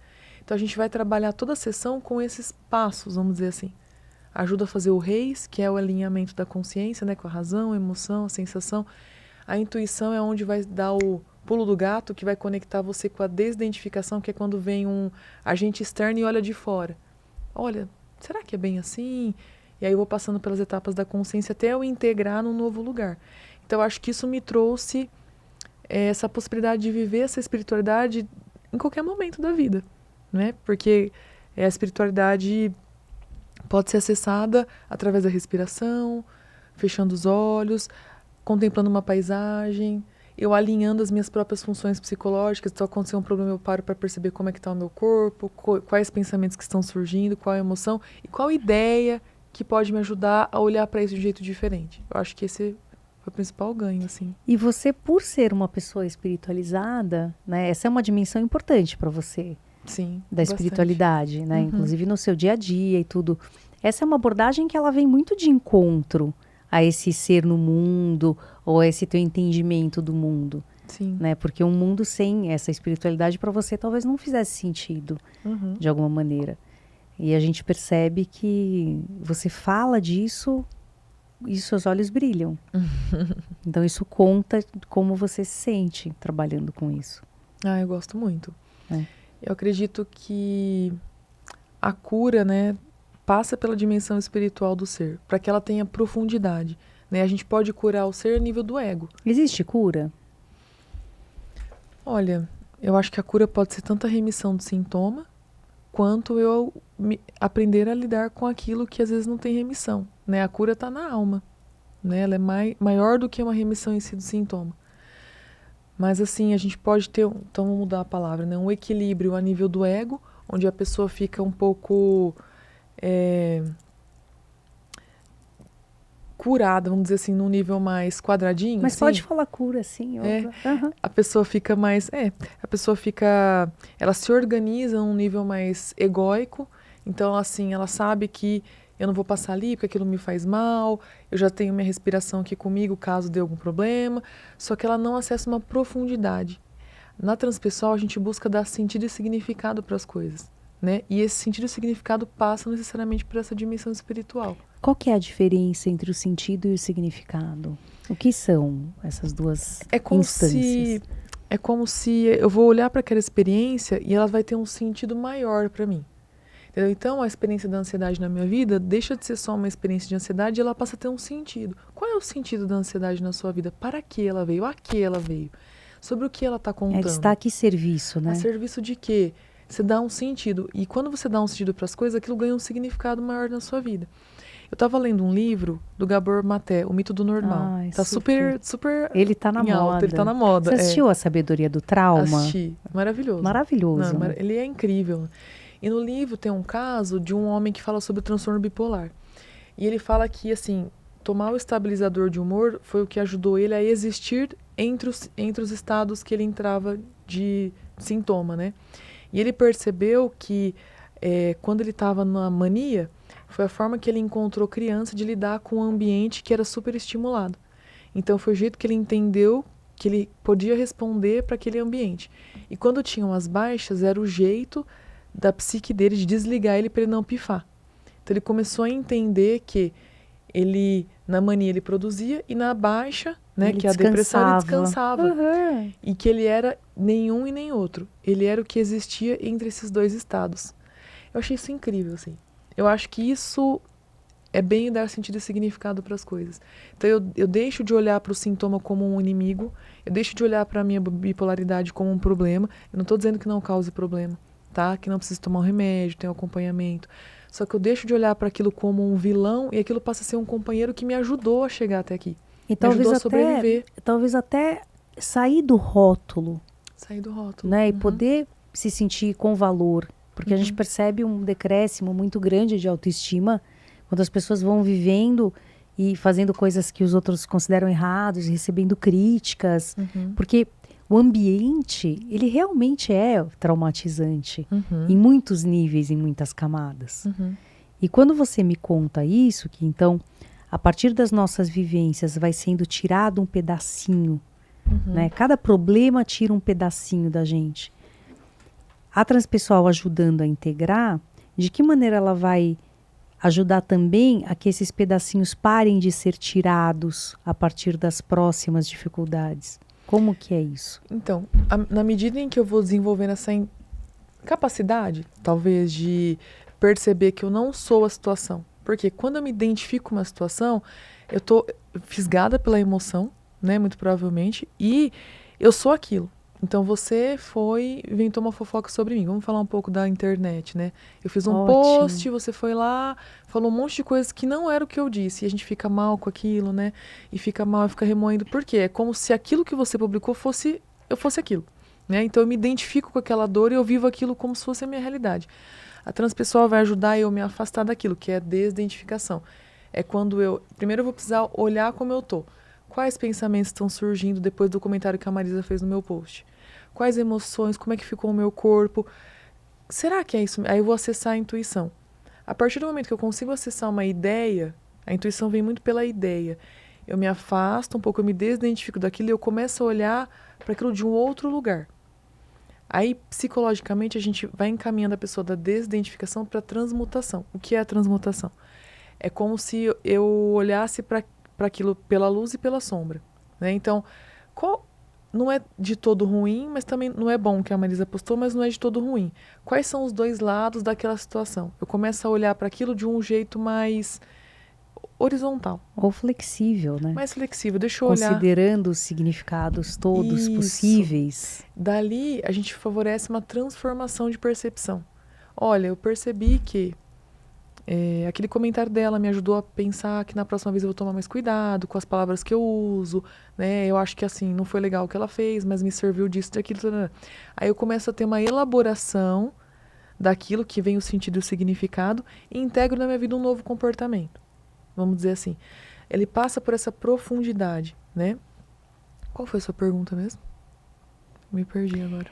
Então a gente vai trabalhar toda a sessão com esses passos, vamos dizer assim. Ajuda a fazer o reis, que é o alinhamento da consciência, né, com a razão, a emoção, a sensação. A intuição é onde vai dar o pulo do gato, que vai conectar você com a desidentificação, que é quando vem um agente externo e olha de fora. Olha, será que é bem assim? E aí eu vou passando pelas etapas da consciência até eu integrar num novo lugar. Então eu acho que isso me trouxe essa possibilidade de viver essa espiritualidade em qualquer momento da vida, né? Porque a espiritualidade pode ser acessada através da respiração, fechando os olhos, contemplando uma paisagem, eu alinhando as minhas próprias funções psicológicas. Então, aconteceu um problema, eu paro para perceber como é que está o meu corpo, quais pensamentos que estão surgindo, qual a emoção e qual ideia que pode me ajudar a olhar para isso de um jeito diferente. Eu acho que esse foi o principal ganho, assim. E você, por ser uma pessoa espiritualizada, né, essa é uma dimensão importante para você Sim, da bastante. espiritualidade, né? Uhum. Inclusive no seu dia a dia e tudo. Essa é uma abordagem que ela vem muito de encontro a esse ser no mundo ou a esse teu entendimento do mundo, Sim. né? Porque um mundo sem essa espiritualidade para você talvez não fizesse sentido Uhum. de alguma maneira. E a gente percebe que você fala disso e seus olhos brilham. Então isso conta como você se sente trabalhando com isso. Ah, eu gosto muito. É. Eu acredito que a cura, né, passa pela dimensão espiritual do ser, para que ela tenha profundidade, né? A gente pode curar o ser a nível do ego. Existe cura? Olha, eu acho que a cura pode ser tanto a remissão do sintoma, quanto eu aprender a lidar com aquilo que às vezes não tem remissão, né? A cura está na alma, né? Ela é maior do que uma remissão em si do sintoma. Mas assim, a gente pode ter, então vamos mudar a palavra, né? Um equilíbrio a nível do ego, onde a pessoa fica um pouco curada, vamos dizer assim, num nível mais quadradinho, Mas assim. pode falar cura, sim. É, Aham. a pessoa fica mais, a pessoa fica, ela se organiza num nível mais egóico, então assim, ela sabe que eu não vou passar ali porque aquilo me faz mal, eu já tenho minha respiração aqui comigo caso dê algum problema, só que ela não acessa uma profundidade. Na transpessoal a gente busca dar sentido e significado para as coisas, né? E esse sentido e significado passa necessariamente por essa dimensão espiritual. Qual que é a diferença entre o sentido e o significado? O que são essas duas É como instâncias? é como se eu vou olhar para aquela experiência e ela vai ter um sentido maior para mim. Entendeu? Então, a experiência da ansiedade na minha vida deixa de ser só uma experiência de ansiedade e ela passa a ter um sentido. Qual é o sentido da ansiedade na sua vida? Para que ela veio? A que ela veio? Sobre o que ela está Ela contando? está aqui serviço, A né? serviço de quê? Você dá um sentido. E quando você dá um sentido para as coisas, aquilo ganha um significado maior na sua vida. Eu estava lendo um livro do Gabor Maté, O Mito do Normal. Ai, Tá super Ele tá na em alta, moda. ele tá na moda. Você assistiu A Sabedoria do Trauma? Assisti. Maravilhoso. Maravilhoso. Não, né? ele é incrível. E no livro tem um caso de um homem que fala sobre o transtorno bipolar. E ele fala que, assim, tomar o estabilizador de humor foi o que ajudou ele a existir entre os estados que ele entrava de sintoma, né? E ele percebeu que quando ele estava na mania, foi a forma que ele encontrou criança de lidar com um ambiente que era super estimulado. Então foi o jeito que ele entendeu que ele podia responder para aquele ambiente. E quando tinham as baixas, era o jeito da psique dele de desligar ele para ele não pifar. Então ele começou a entender que ele, na mania, ele produzia e na baixa, né, Ele que é a depressão, ele descansava. Uhum. E que ele era nenhum e nem outro. Ele era o que existia entre esses dois estados. Eu achei isso incrível, assim. Eu acho que isso é bem dar sentido e significado para as coisas. Então eu deixo de olhar para o sintoma como um inimigo, eu deixo de olhar para a minha bipolaridade como um problema. Eu não estou dizendo que não cause problema, tá? Que não precisa tomar um remédio, ter um acompanhamento. Só que eu deixo de olhar para aquilo como um vilão e aquilo passa a ser um companheiro que me ajudou a chegar até aqui. E Me talvez ajudou a até, sobreviver. talvez até sair do rótulo, Sair do rótulo. né? E poder se sentir com valor. Porque a gente percebe um decréscimo muito grande de autoestima quando as pessoas vão vivendo e fazendo coisas que os outros consideram errados, recebendo críticas. Porque o ambiente, ele realmente é traumatizante em muitos níveis, em muitas camadas. E quando você me conta isso, que então, a partir das nossas vivências, vai sendo tirado um pedacinho, né? Cada problema tira um pedacinho da gente. A Transpessoal ajudando a integrar, de que maneira ela vai ajudar também a que esses pedacinhos parem de ser tirados a partir das próximas dificuldades? Como que é isso? Então, na medida em que eu vou desenvolvendo essa capacidade, talvez, de perceber que eu não sou a situação. Porque quando eu me identifico com uma situação, eu tô fisgada pela emoção, né, muito provavelmente, e eu sou aquilo. Então você inventou uma fofoca sobre mim. Vamos falar um pouco da internet, né? Eu fiz um Ótimo. post, você foi lá, falou um monte de coisas que não era o que eu disse. E a gente fica mal com aquilo, né? E fica mal, fica remoendo. Por quê? É como se aquilo que você publicou eu fosse aquilo, né? Então eu me identifico com aquela dor e eu vivo aquilo como se fosse a minha realidade. A Transpessoal vai ajudar eu me afastar daquilo, que é a desidentificação. É quando primeiro eu vou precisar olhar como eu tô. Quais pensamentos estão surgindo depois do comentário que a Marisa fez no meu post? Quais emoções? Como é que ficou o meu corpo? Será que é isso? Aí eu vou acessar a intuição. A partir do momento que eu consigo acessar uma ideia, a intuição vem muito pela ideia. Eu me afasto um pouco, eu me desidentifico daquilo e eu começo a olhar para aquilo de um outro lugar. Aí, psicologicamente, a gente vai encaminhando a pessoa da desidentificação para a transmutação. O que é a transmutação? É como se eu olhasse para aquilo pela luz e pela sombra, né? Então, não é de todo ruim, mas também não é bom que a Marisa postou, mas não é de todo ruim. Quais são os dois lados daquela situação? Eu começo a olhar para aquilo de um jeito mais horizontal. Ou flexível, né? Mais flexível. Deixa eu olhar. Considerando os significados todos Isso. possíveis. Dali, a gente favorece uma transformação de percepção. Olha, eu percebi que aquele comentário dela me ajudou a pensar que na próxima vez eu vou tomar mais cuidado com as palavras que eu uso, né? Eu acho que assim, não foi legal o que ela fez, mas me serviu disso, daquilo. Aí eu começo a ter uma elaboração daquilo que vem o sentido e o significado e integro na minha vida um novo comportamento. Vamos dizer assim. Ele passa por essa profundidade, né? Qual foi a sua pergunta mesmo? Me perdi agora.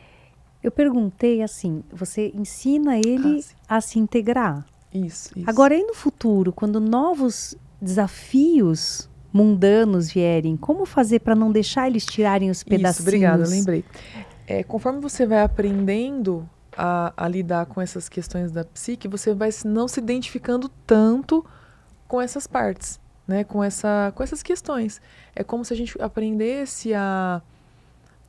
Eu perguntei assim, você ensina ele a se integrar. Isso. Agora, e no futuro, quando novos desafios mundanos vierem, como fazer para não deixar eles tirarem os pedacinhos? Isso, obrigada, eu lembrei. Conforme você vai aprendendo a lidar com essas questões da psique, você vai não se identificando tanto com essas partes, né? Com essas questões. É como se a gente aprendesse a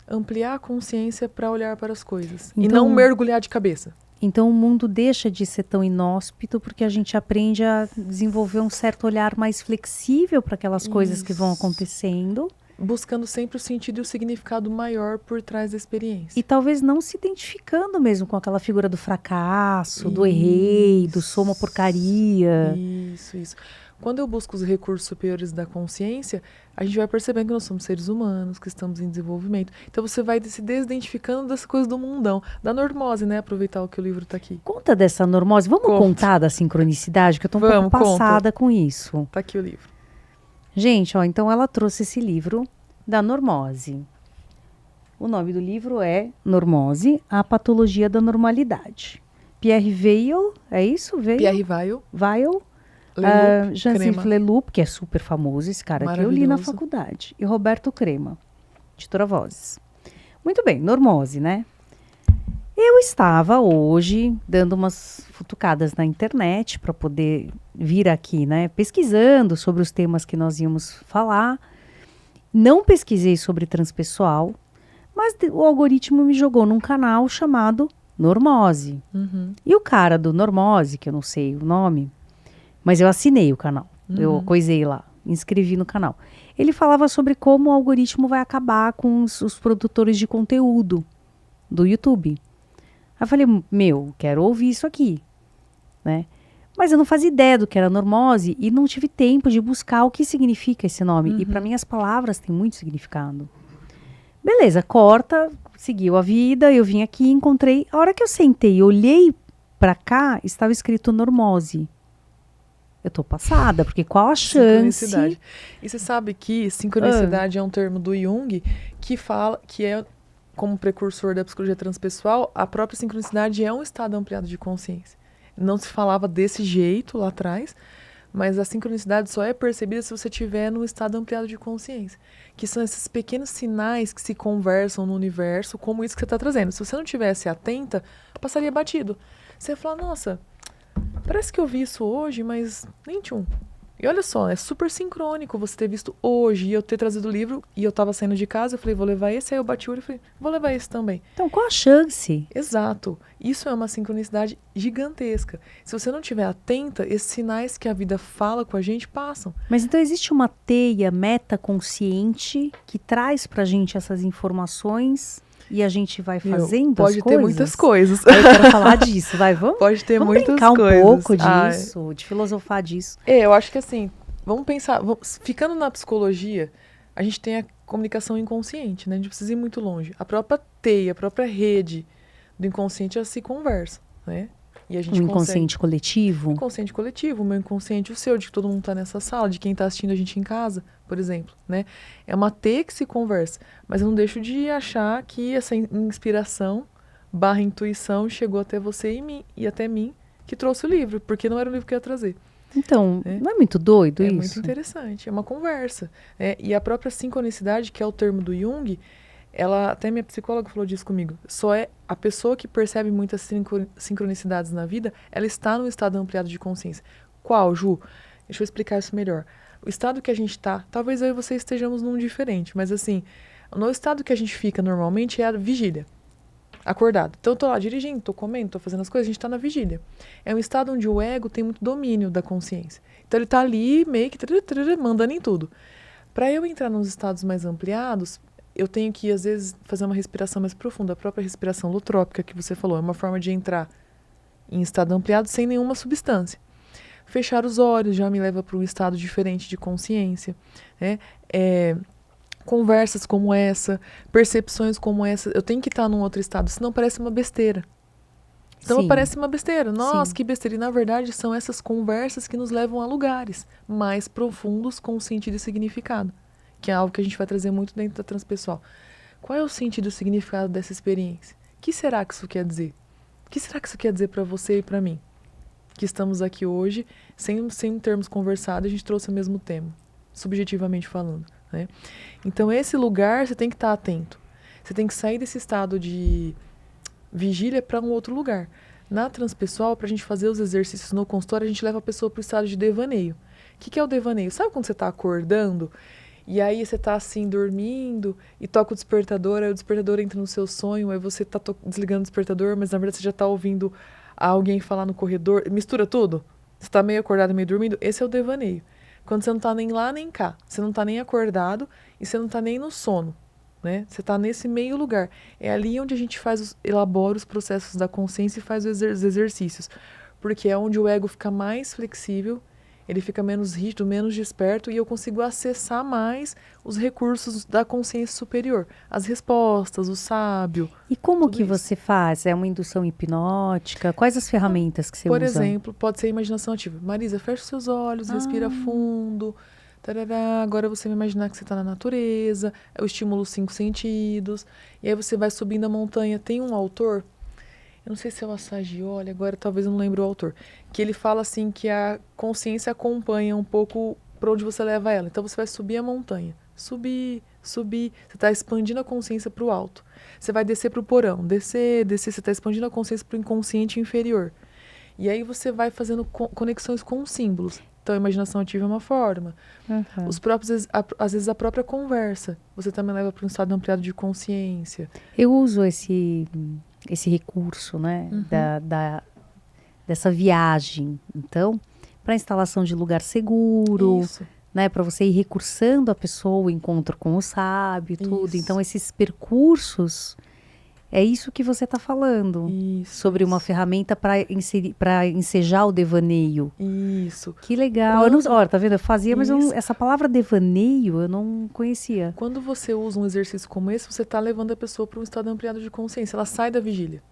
ampliar a consciência para olhar para as coisas. Então, e não mergulhar de cabeça. Então o mundo deixa de ser tão inóspito porque a gente aprende a desenvolver um certo olhar mais flexível para aquelas coisas que vão acontecendo. buscando sempre o sentido e o significado maior por trás da experiência. E talvez não se identificando mesmo com aquela figura do fracasso, do errei, do sou uma porcaria. Isso. Quando eu busco os recursos superiores da consciência, a gente vai percebendo que nós somos seres humanos, que estamos em desenvolvimento. Então você vai se desidentificando das coisas do mundão, da normose, né? Aproveitar o que o livro está aqui. Conta dessa normose. Vamos contar da sincronicidade, que eu tô um pouco passada com isso. Tá aqui o livro. Gente, ó, então ela trouxe esse livro da normose. O nome do livro é Normose, a patologia da normalidade. Pierre Weil, é isso? Pierre Weil. Weil. Jean-Philippe Leloup, que é super famoso, esse cara que eu li na faculdade. E Roberto Crema, editora Vozes. Muito bem, normose, né? Eu estava hoje dando umas futucadas na internet para poder vir aqui, né? Pesquisando sobre os temas que nós íamos falar. Não pesquisei sobre transpessoal, mas o algoritmo me jogou num canal chamado Normose. E o cara do Normose, que eu não sei o nome, mas eu assinei o canal, eu coisei lá, inscrevi no canal. Ele falava sobre como o algoritmo vai acabar com os produtores de conteúdo do YouTube. Aí eu falei, quero ouvir isso aqui, né? Mas eu não fazia ideia do que era normose e não tive tempo de buscar o que significa esse nome. E para mim as palavras têm muito significado. Beleza, corta, seguiu a vida, eu vim aqui, encontrei. A hora que eu sentei e olhei para cá, estava escrito normose. Eu tô passada, porque qual a chance? Sincronicidade. E você sabe que sincronicidade é um termo do Jung que fala que é, como precursor da psicologia transpessoal, a própria sincronicidade é um estado ampliado de consciência. Não se falava desse jeito lá atrás, mas a sincronicidade só é percebida se você estiver num estado ampliado de consciência, que são esses pequenos sinais que se conversam no universo, como isso que você está trazendo. Se você não tivesse atenta, passaria batido. Você ia falar, nossa, parece que eu vi isso hoje, mas nem tchum. E olha só, é super sincrônico você ter visto hoje e eu ter trazido o livro e eu tava saindo de casa, eu falei, vou levar esse, aí eu bati o olho e falei, vou levar esse também. Então, qual a chance? Exato. Isso é uma sincronicidade gigantesca. Se você não estiver atenta, esses sinais que a vida fala com a gente passam. Mas então existe uma teia metaconsciente que traz pra gente essas informações e a gente vai fazendo as coisas? Pode ter muitas coisas. Aí eu quero falar disso, vamos? Pode ter muitas coisas. Vamos brincar um pouco disso, de filosofar disso. Eu acho que assim, vamos pensar, ficando na psicologia, a gente tem a comunicação inconsciente, né? A gente precisa ir muito longe. A própria teia, a própria rede do inconsciente, elas se conversam, né? E a gente inconsciente coletivo? O inconsciente coletivo, o meu inconsciente, o seu, de que todo mundo está nessa sala, de quem está assistindo a gente em casa, por exemplo, né? É uma teia que se conversa, mas eu não deixo de achar que essa inspiração / intuição chegou até você e até mim, que trouxe o livro, porque não era o livro que eu ia trazer. Então, não é muito doido isso? É muito interessante, é uma conversa. E a própria sincronicidade, que é o termo do Jung, ela, até minha psicóloga falou disso comigo, só é a pessoa que percebe muitas sincronicidades na vida, ela está num estado ampliado de consciência. Qual, Ju? Deixa eu explicar isso melhor. O estado que a gente está, talvez eu e você estejamos num diferente, mas assim, no estado que a gente fica normalmente é a vigília. Acordado. Então eu tô lá dirigindo, tô comendo, tô fazendo as coisas, a gente tá na vigília. É um estado onde o ego tem muito domínio da consciência. Então ele tá ali meio que mandando em tudo. Para eu entrar nos estados mais ampliados, eu tenho que, às vezes, fazer uma respiração mais profunda. A própria respiração holotrópica que você falou é uma forma de entrar em estado ampliado sem nenhuma substância. Fechar os olhos já me leva para um estado diferente de consciência, né? Conversas como essa, percepções como essa, eu tenho que estar num outro estado, senão parece uma besteira. Então parece uma besteira. Nossa, que besteira. E na verdade são essas conversas que nos levam a lugares mais profundos com sentido e significado, que é algo que a gente vai trazer muito dentro da transpessoal. Qual é o sentido e o significado dessa experiência? O que será que isso quer dizer? O que será que isso quer dizer para você e para mim? Que estamos aqui hoje, sem termos conversado, a gente trouxe o mesmo tema, subjetivamente falando, né? Então esse lugar você tem que estar atento. Você tem que sair desse estado de vigília para um outro lugar. Na transpessoal, para a gente fazer os exercícios no consultório, a gente leva a pessoa para o estado de devaneio. O que é o devaneio? Sabe quando você está acordando e aí você está assim dormindo e toca o despertador, aí o despertador entra no seu sonho, aí você está desligando o despertador, mas na verdade você já está ouvindo alguém falar no corredor, mistura tudo? Você está meio acordado, meio dormindo? Esse é o devaneio. Quando você não tá nem lá nem cá, você não tá nem acordado e você não tá nem no sono, né? Você tá nesse meio lugar. É ali onde a gente elabora os processos da consciência e faz os exercícios. Porque é onde o ego fica mais flexível, ele fica menos rígido, menos desperto e eu consigo acessar mais os recursos da consciência superior. As respostas, o sábio. E como tudo que isso. você faz? É uma indução hipnótica? Quais as ferramentas que você Por usa? exemplo, pode ser a imaginação ativa. Marisa, fecha os seus olhos, respira fundo. Tarará, agora você vai imaginar que você está na natureza. Eu estimulo os 5 sentidos. E aí você vai subindo a montanha. Tem um autor, eu não sei se é o Assagioli, agora talvez eu não lembre o autor, que ele fala assim que a consciência acompanha um pouco para onde você leva ela. Então você vai subir a montanha. Subir, subir. Você está expandindo a consciência para o alto. Você vai descer para o porão. Descer, descer. Você está expandindo a consciência para o inconsciente inferior. E aí você vai fazendo conexões com os símbolos. Então, a imaginação ativa é uma forma. Os próprios, às vezes, a própria conversa. Você também leva para um estado ampliado de consciência. Eu uso esse recurso, né? Dessa viagem. Então, para instalação de lugar seguro, Isso. né? Para você ir recursando a pessoa, o encontro com o sábio e tudo. Isso. Então, esses percursos, é isso que você está falando. Isso, sobre uma isso. ferramenta para ensejar o devaneio. Isso. Que legal. Eu não, olha, tá vendo? Eu fazia, mas essa palavra devaneio eu não conhecia. Quando você usa um exercício como esse, você está levando a pessoa para um estado ampliado de consciência. Ela sai da vigília.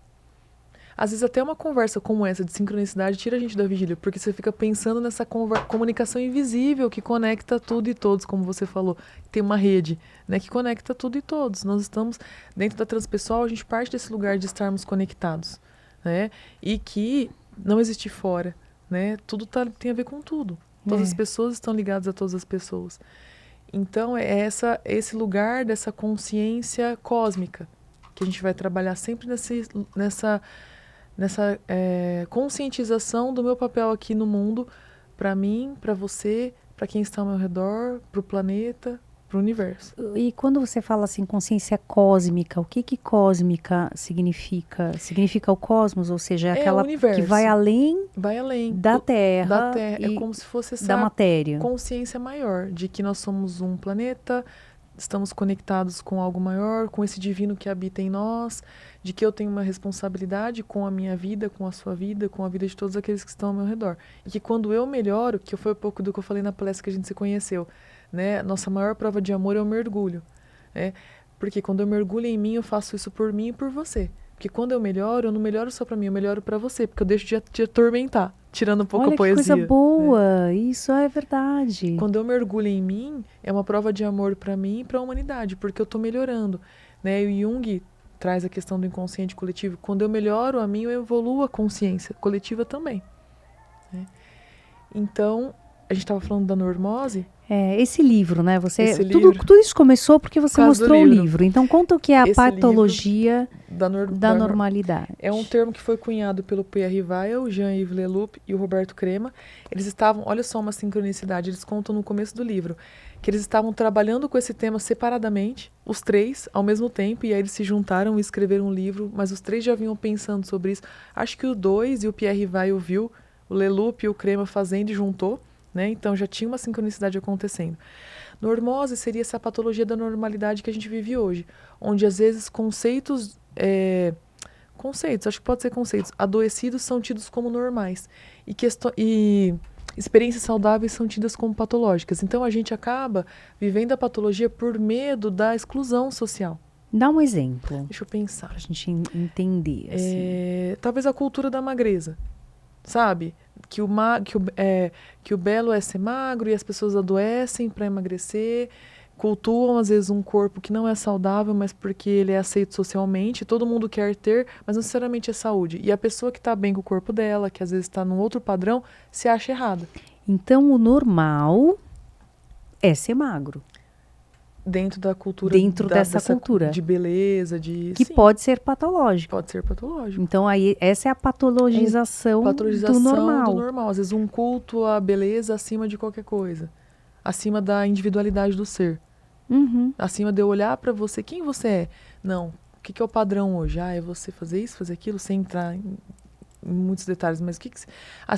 Às vezes até uma conversa como essa de sincronicidade tira a gente da vigília, porque você fica pensando nessa comunicação invisível que conecta tudo e todos, como você falou. Tem uma rede, né, que conecta tudo e todos. Nós estamos dentro da transpessoal, a gente parte desse lugar de estarmos conectados, né? E que não existe fora, né? Tudo tem a ver com tudo. Todas as pessoas estão ligadas a todas as pessoas. Então é esse lugar dessa consciência cósmica que a gente vai trabalhar sempre nessa conscientização do meu papel aqui no mundo, para mim, para você, para quem está ao meu redor, para o planeta, para o universo. E quando você fala assim, consciência cósmica, o que cósmica significa? Significa o cosmos, ou seja, é aquela o universo. que vai além da Terra, é como se fosse essa da matéria. Consciência maior de que nós somos um planeta, estamos conectados com algo maior, com esse divino que habita em nós, de que eu tenho uma responsabilidade com a minha vida, com a sua vida, com a vida de todos aqueles que estão ao meu redor. E que quando eu melhoro, que foi um pouco do que eu falei na palestra que a gente se conheceu, né? Nossa maior prova de amor é o mergulho, né? Porque quando eu mergulho em mim, eu faço isso por mim e por você. Porque quando eu melhoro, eu não melhoro só para mim, eu melhoro para você, porque eu deixo de te atormentar, tirando um pouco a poesia. Olha que coisa boa, né? Isso é verdade. Quando eu mergulho em mim, é uma prova de amor para mim e para a humanidade, porque eu estou melhorando, né? E o Jung traz a questão do inconsciente coletivo. Quando eu melhoro a mim, eu evoluo a consciência coletiva também, né? Então, a gente estava falando da normose. Esse livro, né? Tudo isso começou porque você mostrou o livro. Então, conta o que é a patologia da normalidade. É um termo que foi cunhado pelo Pierre Weil, Jean-Yves Leloup e o Roberto Crema. Eles estavam, olha só uma sincronicidade, eles contam no começo do livro, que eles estavam trabalhando com esse tema separadamente, os três, ao mesmo tempo, e aí eles se juntaram e escreveram um livro, mas os três já vinham pensando sobre isso. Acho que o 2 e o Pierre Weil viu, o Leloup e o Crema fazendo e juntou, né? Então já tinha uma sincronicidade acontecendo. Normose seria essa patologia da normalidade que a gente vive hoje, onde às vezes conceitos, acho que pode ser conceitos, adoecidos são tidos como normais e experiências saudáveis são tidas como patológicas. Então a gente acaba vivendo a patologia por medo da exclusão social. Dá um exemplo. Deixa eu pensar. Pra gente entender. Assim. Talvez a cultura da magreza. Sabe? Que o belo é ser magro e as pessoas adoecem para emagrecer, cultuam às vezes um corpo que não é saudável, mas porque ele é aceito socialmente, todo mundo quer ter, mas não necessariamente é saúde. E a pessoa que está bem com o corpo dela, que às vezes está num outro padrão, se acha errada. Então o normal é ser magro. Dentro da cultura. Dentro dessa cultura. De beleza, que sim, pode ser patológico. Pode ser patológico. Então, aí, essa é a patologização do normal. Às vezes, um culto à beleza acima de qualquer coisa. Acima da individualidade do ser. Uhum. Acima de eu olhar para você. Quem você é? Não. O que é o padrão hoje? É você fazer isso, fazer aquilo, sem entrar em muitos detalhes, mas o que você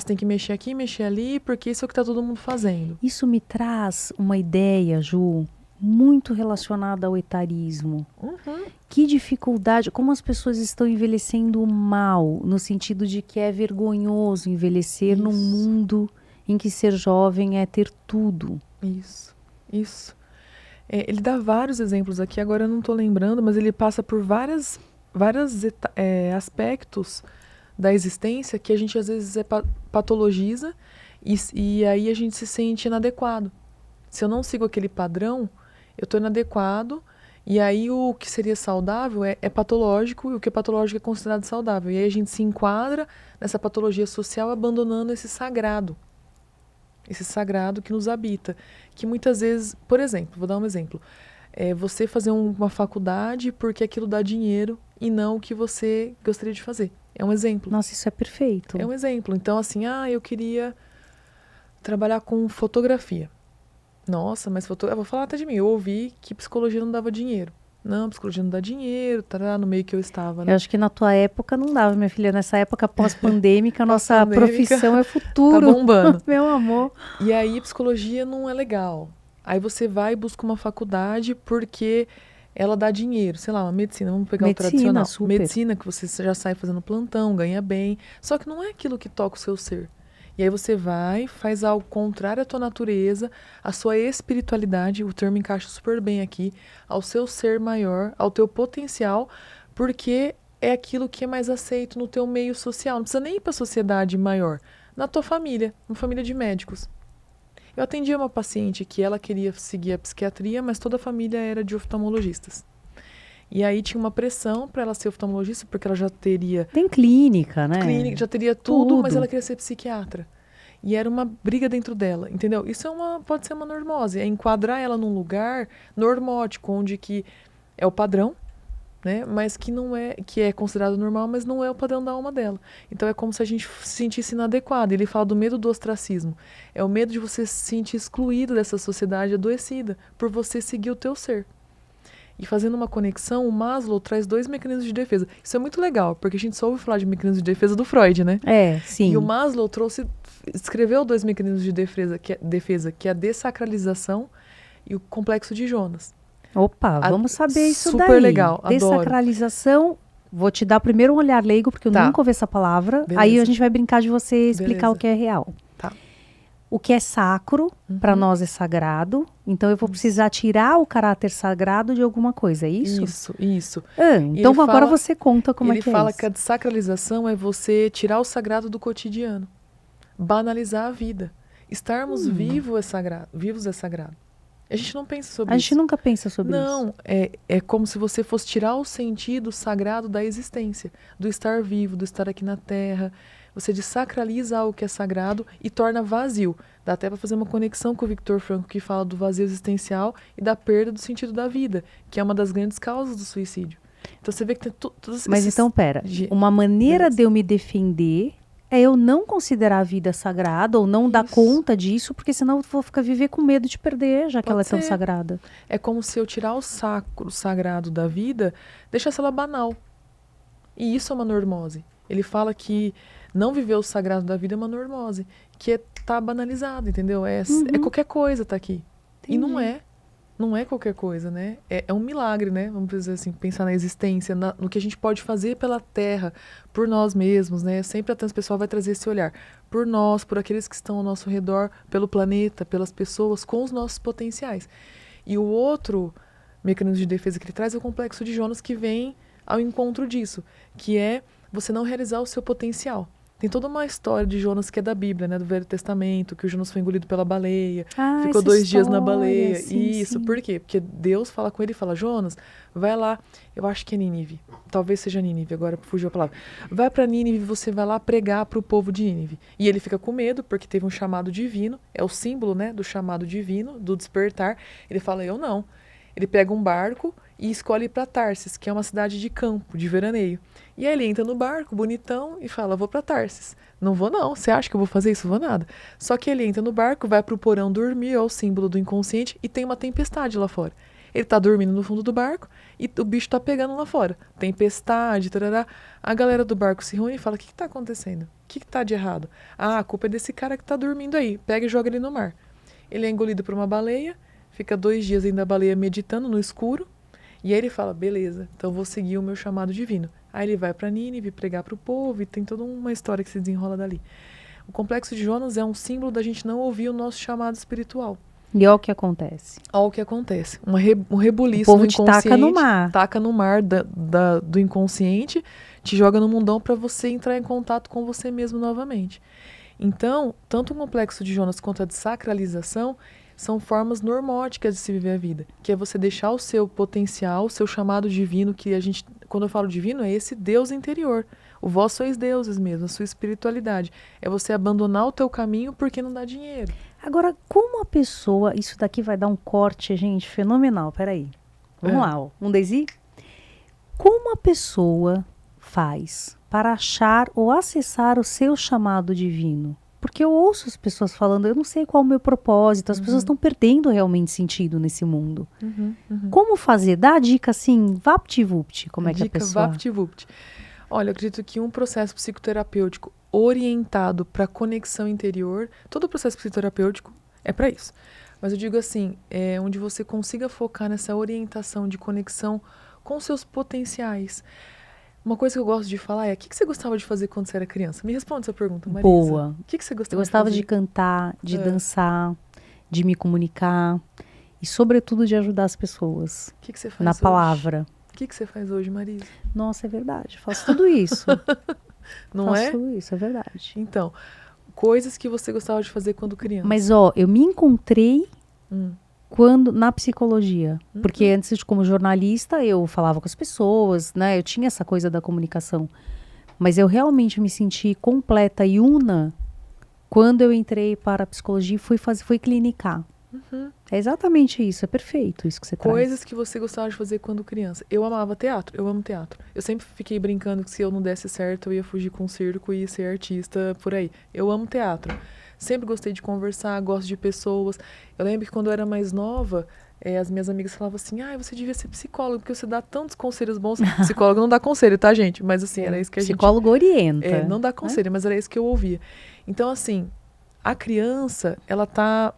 tem que mexer aqui, mexer ali, porque isso é o que está todo mundo fazendo. Isso me traz uma ideia, Ju, muito relacionada ao etarismo. Que dificuldade, como as pessoas estão envelhecendo mal, no sentido de que é vergonhoso envelhecer num mundo em que ser jovem é ter tudo. Isso. Ele dá vários exemplos aqui, agora eu não estou lembrando, mas ele passa por vários aspectos da existência que a gente às vezes patologiza e aí a gente se sente inadequado. Se eu não sigo aquele padrão, eu estou inadequado, e aí o que seria saudável é patológico, e o que é patológico é considerado saudável. E aí a gente se enquadra nessa patologia social abandonando esse sagrado que nos habita. Que muitas vezes, por exemplo, vou dar um exemplo, você fazer uma faculdade porque aquilo dá dinheiro e não o que você gostaria de fazer. É um exemplo. Nossa, isso é perfeito. É um exemplo. Então, assim, eu queria trabalhar com fotografia. Nossa, mas eu vou falar até de mim. Eu ouvi que psicologia não dava dinheiro. Não, psicologia não dá dinheiro, tá no meio que eu estava, né? Eu acho que na tua época não dava, minha filha. Nessa época pós-pandêmica, a nossa profissão é futuro. Tá bombando. Meu amor. E aí, psicologia não é legal. Aí você vai e busca uma faculdade porque ela dá dinheiro. Sei lá, uma medicina, vamos pegar o tradicional. Super. Medicina, que você já sai fazendo plantão, ganha bem. Só que não é aquilo que toca o seu ser. E aí você vai, faz algo contrário à tua natureza, à sua espiritualidade, o termo encaixa super bem aqui, ao seu ser maior, ao teu potencial, porque é aquilo que é mais aceito no teu meio social. Não precisa nem ir para a sociedade maior, na tua família, uma família de médicos. Eu atendi uma paciente que ela queria seguir a psiquiatria, mas toda a família era de oftalmologistas. E aí tinha uma pressão para ela ser oftalmologista, porque ela já teria... Tem clínica, né? Clínica, já teria tudo, mas ela queria ser psiquiatra. E era uma briga dentro dela, entendeu? Isso pode ser uma normose, é enquadrar ela num lugar normótico, onde que é o padrão, né? Mas que não é, que é considerado normal, mas não é o padrão da alma dela. Então é como se a gente se sentisse inadequado. Ele fala do medo do ostracismo. É o medo de você se sentir excluído dessa sociedade adoecida, por você seguir o teu ser. E fazendo uma conexão, o Maslow traz 2 mecanismos de defesa. Isso é muito legal, porque a gente só ouve falar de mecanismos de defesa do Freud, né? Sim. E o Maslow escreveu 2 mecanismos de defesa, que é a dessacralização e o complexo de Jonas. Opa, vamos saber isso daí. Super legal, adoro. Dessacralização, vou te dar primeiro um olhar leigo, porque eu nunca ouvi essa palavra. Beleza. Aí a gente vai brincar de você explicar o que é real. Tá. O que é sacro, para nós é sagrado. Então eu vou precisar tirar o caráter sagrado de alguma coisa, é isso? Isso. Então agora você conta como é que é isso. Ele fala que a dessacralização é você tirar o sagrado do cotidiano. Banalizar a vida. Estarmos vivos é sagrado. A gente não pensa sobre isso. A gente nunca pensa sobre isso. Não, é como se você fosse tirar o sentido sagrado da existência, do estar vivo, do estar aqui na Terra. Você desacraliza algo que é sagrado e torna vazio. Dá até para fazer uma conexão com o Viktor Frankl, que fala do vazio existencial e da perda do sentido da vida, que é uma das grandes causas do suicídio. Então você vê que tem todos esses... Mas então, uma maneira de eu me defender é eu não considerar a vida sagrada ou não dar conta disso, porque senão eu vou viver com medo de perder, já que ela é tão sagrada. É como se eu tirar o sagrado da vida, deixasse ela banal. E isso é uma normose. Ele fala que não viver o sagrado da vida é uma normose, que tá banalizado, entendeu? É qualquer coisa tá aqui. Entendi. E não é qualquer coisa, né? É um milagre, né? Vamos dizer assim, pensar na existência, no que a gente pode fazer pela Terra, por nós mesmos, né? Sempre a Transpessoal vai trazer esse olhar. Por nós, por aqueles que estão ao nosso redor, pelo planeta, pelas pessoas, com os nossos potenciais. E o outro mecanismo de defesa que ele traz é o complexo de Jonas, que vem ao encontro disso, que é você não realizar o seu potencial. Tem toda uma história de Jonas que é da Bíblia, né, do Velho Testamento, que o Jonas foi engolido pela baleia, ficou 2 dias na baleia. Isso, por quê? Porque Deus fala com ele e fala, Jonas, vai lá, eu acho que é Nínive, talvez seja Nínive, agora fugiu a palavra. Vai para Nínive, você vai lá pregar para o povo de Nínive. E ele fica com medo, porque teve um chamado divino, é o símbolo, né, do chamado divino, do despertar. Ele fala, eu não. Ele pega um barco e escolhe ir para Tarsis, que é uma cidade de campo, de veraneio. E aí ele entra no barco, bonitão, e fala, vou para Tarsis. Não vou não, você acha que eu vou fazer isso? Vou nada. Só que ele entra no barco, vai pro porão dormir, é o símbolo do inconsciente, e tem uma tempestade lá fora. Ele tá dormindo no fundo do barco e o bicho tá pegando lá fora. Tempestade, tarará. A galera do barco se reúne e fala, o que tá acontecendo? O que tá de errado? Ah, a culpa é desse cara que tá dormindo aí. Pega e joga ele no mar. Ele é engolido por uma baleia, fica 2 dias dentro da baleia meditando no escuro, e aí ele fala, beleza, então vou seguir o meu chamado divino. Aí ele vai para Nínive pregar para o povo e tem toda uma história que se desenrola dali. O complexo de Jonas é um símbolo da gente não ouvir o nosso chamado espiritual. E olha o que acontece. Olha o que acontece. Um rebuliço O povo no te inconsciente. taca no mar. Taca no mar do inconsciente, te joga no mundão para você entrar em contato com você mesmo novamente. Então, tanto o complexo de Jonas quanto a desacralização são formas normóticas de se viver a vida, que é você deixar o seu potencial, o seu chamado divino, que a gente, quando eu falo divino, é esse Deus interior. O vós sois deuses mesmo, a sua espiritualidade. É você abandonar o teu caminho porque não dá dinheiro. Agora, como a pessoa... Isso daqui vai dar um corte, gente, fenomenal. Peraí. Vamos lá, ó. Um desi? Como a pessoa faz para achar ou acessar o seu chamado divino? Porque eu ouço as pessoas falando, eu não sei qual é o meu propósito, as pessoas estão perdendo realmente sentido nesse mundo. Como fazer? Dá a dica assim, vapt-vupt, como é que a pessoa... Vapt-vupt. Olha, eu acredito que um processo psicoterapêutico orientado para a conexão interior, todo processo psicoterapêutico é para isso. Mas eu digo assim, é onde você consiga focar nessa orientação de conexão com seus potenciais. Uma coisa que eu gosto de falar é, o que você gostava de fazer quando você era criança? Me responde essa pergunta, Marisa. Boa. O que você gostava Eu gostava de de fazer? cantar, de dançar, de me comunicar e, sobretudo, de ajudar as pessoas O que você faz na hoje? palavra. O que você faz hoje, Marisa? Nossa, é verdade. Faço tudo isso. Não Faço é? tudo isso, é verdade. Então, coisas que você gostava de fazer quando criança. Mas, ó, eu me encontrei Hum. quando na psicologia. Porque antes, como jornalista, eu falava com as pessoas, né? Eu tinha essa coisa da comunicação. Mas eu realmente me senti completa e una quando eu entrei para a psicologia e fui clinicar. É exatamente isso, é perfeito isso que você Coisas traz. que você gostava de fazer quando criança. Eu amava teatro, eu amo teatro. Eu sempre fiquei brincando que se eu não desse certo, eu ia fugir com o circo e ia ser artista por aí. Eu amo teatro. Sempre gostei de conversar, gosto de pessoas. Eu lembro que quando eu era mais nova, as minhas amigas falavam assim, você devia ser psicólogo, porque você dá tantos conselhos bons. Psicólogo não dá conselho, tá, gente? Mas assim, era isso que a gente... Psicólogo orienta. não dá conselho, mas era isso que eu ouvia. Então, assim, a criança, ela tá...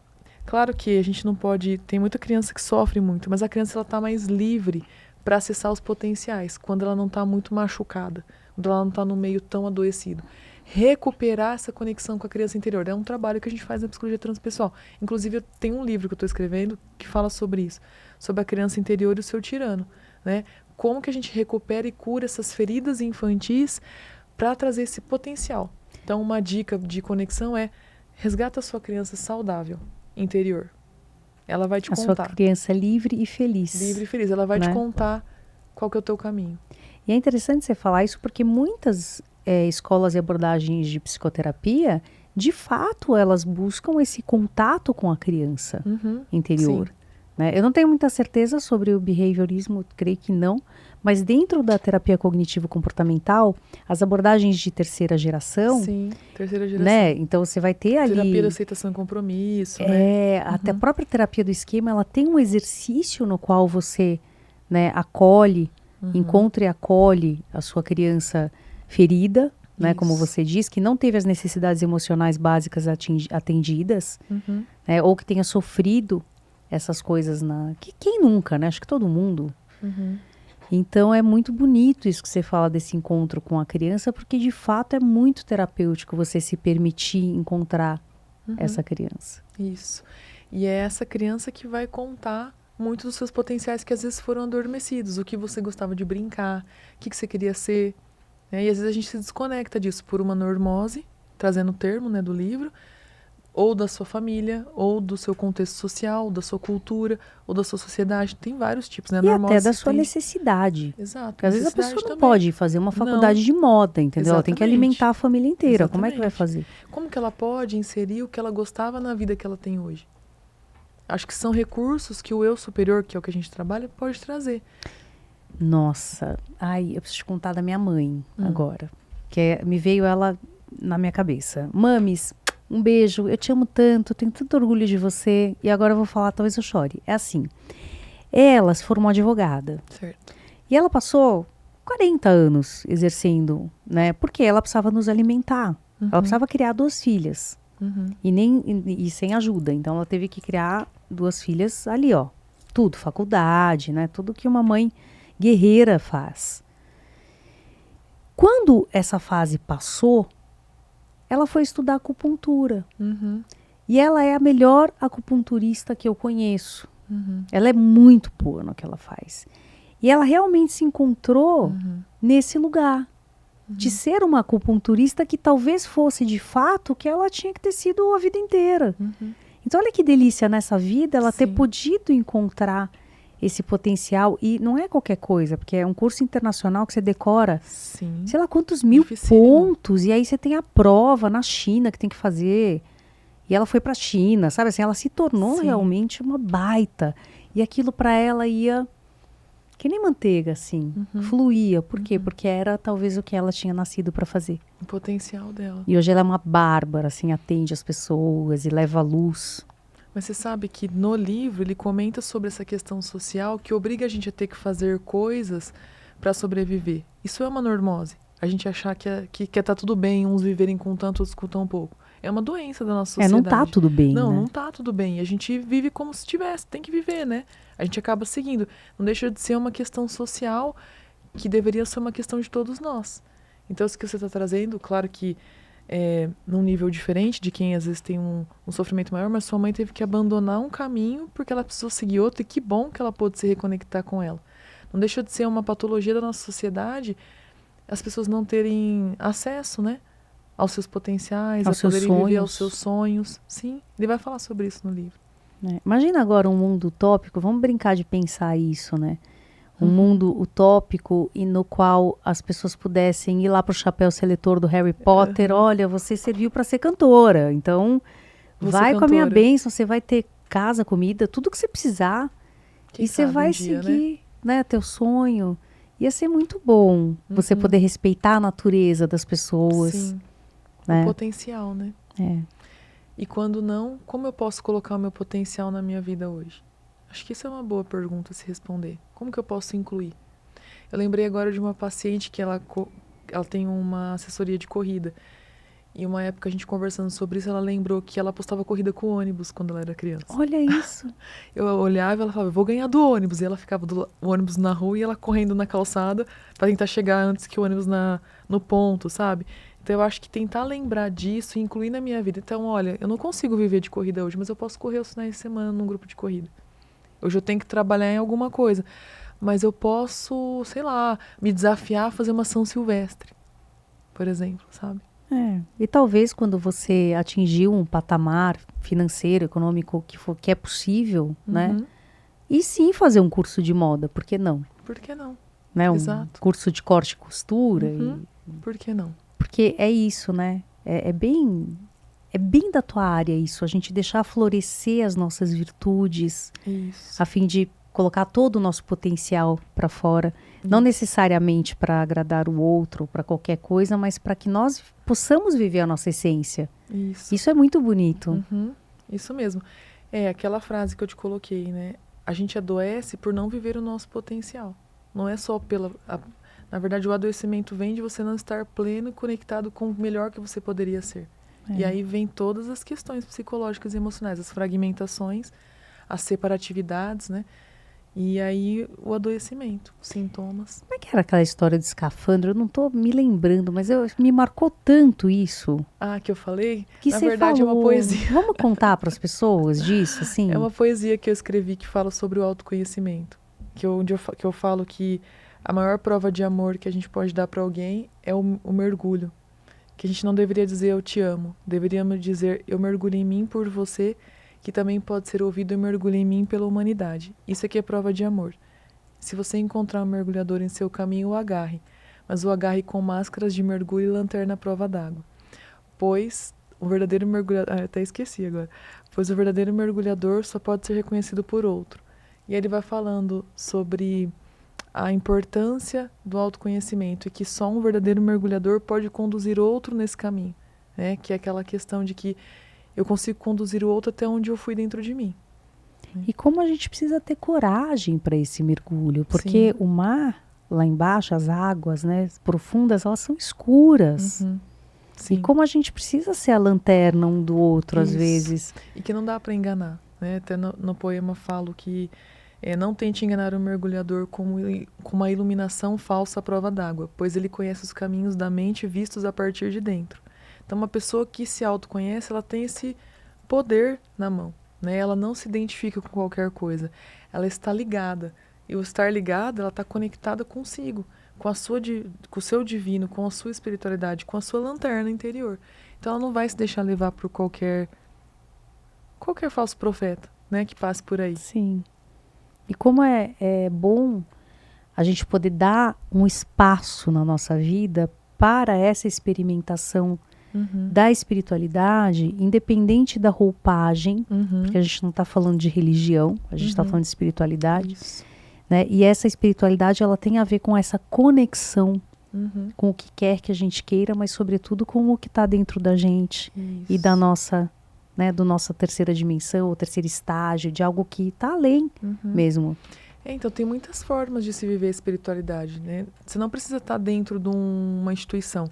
Claro que a gente não pode... Tem muita criança que sofre muito, mas a criança, ela tá mais livre para acessar os potenciais, quando ela não tá muito machucada, quando ela não tá no meio tão adoecido. Recuperar essa conexão com a criança interior. É um trabalho que a gente faz na psicologia transpessoal. Inclusive, eu tenho um livro que eu estou escrevendo que fala sobre isso, sobre a criança interior e o seu tirano, né? Como que a gente recupera e cura essas feridas infantis para trazer esse potencial. Então, uma dica de conexão é resgata a sua criança saudável, interior. Ela vai te A contar. sua criança livre e feliz. Livre e feliz. Ela vai te né? contar qual que é o teu caminho. E é interessante você falar isso porque muitas escolas e abordagens de psicoterapia, de fato, elas buscam esse contato com a criança interior. Sim. Né? Eu não tenho muita certeza sobre o behaviorismo, creio que não, mas dentro da terapia cognitivo-comportamental, as abordagens de terceira geração, Sim, terceira geração. né? Então você vai ter ali... Terapia de aceitação e compromisso, né? Até a própria terapia do esquema, ela tem um exercício no qual você, né, acolhe, encontra e acolhe a sua criança ferida, né, como você diz, que não teve as necessidades emocionais básicas atendidas, né, ou que tenha sofrido essas coisas quem nunca, né? Acho que todo mundo. Então é muito bonito isso que você fala desse encontro com a criança, porque de fato é muito terapêutico você se permitir encontrar essa criança. Isso. E é essa criança que vai contar muito dos seus potenciais que às vezes foram adormecidos. O que você gostava de brincar, o que você queria ser. Né? E às vezes a gente se desconecta disso por uma normose, trazendo o termo, né, do livro, ou da sua família, ou do seu contexto social, da sua cultura, ou da sua sociedade. Tem vários tipos, né? E até da sua necessidade. Exato. Porque às vezes a pessoa não também. pode fazer uma faculdade de moda, entendeu? Ela tem que Exatamente. alimentar a família inteira. Exatamente. Como é que vai fazer? Como que ela pode inserir o que ela gostava na vida que ela tem hoje? Acho que são recursos que o eu superior, que é o que a gente trabalha, pode trazer. Nossa, eu preciso te contar da minha mãe agora. Me veio ela na minha cabeça. Mames, um beijo, eu te amo tanto, tenho tanto orgulho de você. E agora eu vou falar, talvez eu chore. É assim, Ela se formou advogada. Certo. E ela passou 40 anos exercendo, né? Porque ela precisava nos alimentar. Ela precisava criar 2 filhas. E sem ajuda. Então, ela teve que criar 2 filhas ali, ó. Tudo, faculdade, né? Tudo que uma mãe guerreira faz. Quando essa fase passou, ela foi estudar acupuntura. E ela é a melhor acupunturista que eu conheço. Ela é muito boa no que ela faz. E ela realmente se encontrou nesse lugar. De ser uma acupunturista que talvez fosse de fato o que ela tinha que ter sido a vida inteira. Então olha que delícia nessa vida ela ter podido encontrar esse potencial. E não é qualquer coisa, porque é um curso internacional que você decora, sei lá quantos mil pontos. E aí você tem a prova na China que tem que fazer. E ela foi para a China, sabe assim? Ela se tornou realmente uma baita. E aquilo para ela ia... que nem manteiga, assim, fluía. Por quê? Porque era talvez o que ela tinha nascido para fazer. O potencial dela. E hoje ela é uma bárbara, assim, atende as pessoas e leva a luz. Mas você sabe que no livro ele comenta sobre essa questão social que obriga a gente a ter que fazer coisas para sobreviver. Isso é uma normose. A gente achar que tá tudo bem, uns viverem com tanto, outros com tão pouco. É uma doença da nossa sociedade. Não tá tudo bem, Não, né? não tá tudo bem. A gente vive como se tivesse, tem que viver, né? A gente acaba seguindo. Não deixa de ser uma questão social que deveria ser uma questão de todos nós. Então, isso que você está trazendo, claro que num nível diferente de quem às vezes tem um sofrimento maior, mas sua mãe teve que abandonar um caminho porque ela precisou seguir outro, e que bom que ela pôde se reconectar com ela. Não deixa de ser uma patologia da nossa sociedade as pessoas não terem acesso, né, aos seus potenciais, aos a poderem seus viver sonhos. aos seus sonhos. Sim, ele vai falar sobre isso no livro. Imagina agora um mundo utópico, vamos brincar de pensar isso, né? Um mundo utópico e no qual as pessoas pudessem ir lá pro chapéu seletor do Harry Potter. Olha, você serviu para ser cantora, então vai com a minha bênção, você vai ter casa, comida, tudo que você precisar. Quem e você vai dia, seguir, né, teu sonho. Ia ser muito bom você poder respeitar a natureza das pessoas. Sim, né? O potencial, né? E quando não, como eu posso colocar o meu potencial na minha vida hoje? Acho que isso é uma boa pergunta a se responder. Como que eu posso incluir? Eu lembrei agora de uma paciente que ela tem uma assessoria de corrida. E uma época a gente conversando sobre isso, ela lembrou que ela apostava corrida com ônibus quando ela era criança. Olha isso! Eu olhava e ela falava, eu vou ganhar do ônibus. E ela ficava o ônibus na rua e ela correndo na calçada para tentar chegar antes que o ônibus no ponto, sabe? Então eu acho que tentar lembrar disso e incluir na minha vida. Então, olha, eu não consigo viver de corrida hoje, mas eu posso correr os finais de semana num grupo de corrida. Hoje eu tenho que trabalhar em alguma coisa. Mas eu posso, sei lá, me desafiar a fazer uma São Silvestre, por exemplo, sabe? E talvez quando você atingiu um patamar financeiro, econômico que é possível, né? E sim fazer um curso de moda, por que não? Por que não? Né? Exato. Um curso de corte e costura. Por que não? Porque é isso, né? É bem da tua área isso, a gente deixar florescer as nossas virtudes, isso. A fim de colocar todo o nosso potencial para fora, não necessariamente para agradar o outro, para qualquer coisa, mas para que nós possamos viver a nossa essência. Isso é muito bonito. Isso mesmo. É aquela frase que eu te coloquei, né? A gente adoece por não viver o nosso potencial. Não é só na verdade, o adoecimento vem de você não estar pleno e conectado com o melhor que você poderia ser. E aí vem todas as questões psicológicas e emocionais, as fragmentações, as separatividades, né? E aí o adoecimento, os sintomas. Como é que era aquela história de escafandro? Eu não estou me lembrando, mas me marcou tanto isso. Que eu falei? Que na verdade falou. É uma poesia. Vamos contar para as pessoas disso, assim? É uma poesia que eu escrevi que fala sobre o autoconhecimento. Que eu falo que a maior prova de amor que a gente pode dar para alguém é o mergulho. Que a gente não deveria dizer eu te amo. Deveríamos dizer eu mergulho em mim por você, que também pode ser ouvido eu mergulho em mim pela humanidade. Isso aqui é prova de amor. Se você encontrar um mergulhador em seu caminho, o agarre. Mas o agarre com máscaras de mergulho e lanterna à prova d'água. Pois o verdadeiro mergulhador... até esqueci agora. Pois o verdadeiro mergulhador só pode ser reconhecido por outro. E aí ele vai falando sobre a importância do autoconhecimento e que só um verdadeiro mergulhador pode conduzir outro nesse caminho, né? Que é aquela questão de que eu consigo conduzir o outro até onde eu fui dentro de mim. E como a gente precisa ter coragem para esse mergulho, porque o mar lá embaixo, as águas, né, profundas, elas são escuras. Sim. E como a gente precisa ser a lanterna um do outro, às vezes. E que não dá para enganar, né? Até no poema falo que não tente enganar o mergulhador com uma iluminação falsa à prova d'água, pois ele conhece os caminhos da mente vistos a partir de dentro. Então, uma pessoa que se autoconhece, ela tem esse poder na mão, né? Ela não se identifica com qualquer coisa, ela está ligada. E o estar ligada, ela está conectada consigo, com o seu divino, com a sua espiritualidade, com a sua lanterna interior. Então, ela não vai se deixar levar por qualquer falso profeta, né, que passe por aí. Sim. E como é bom a gente poder dar um espaço na nossa vida para essa experimentação da espiritualidade, independente da roupagem, porque a gente não está falando de religião, a gente está falando de espiritualidade. Né? E essa espiritualidade, ela tem a ver com essa conexão com o que quer que a gente queira, mas sobretudo com o que está dentro da gente e da nossa, né, do nossa terceira dimensão, ou terceiro estágio, de algo que está além mesmo. Então, tem muitas formas de se viver a espiritualidade, né? Você não precisa estar dentro de uma instituição.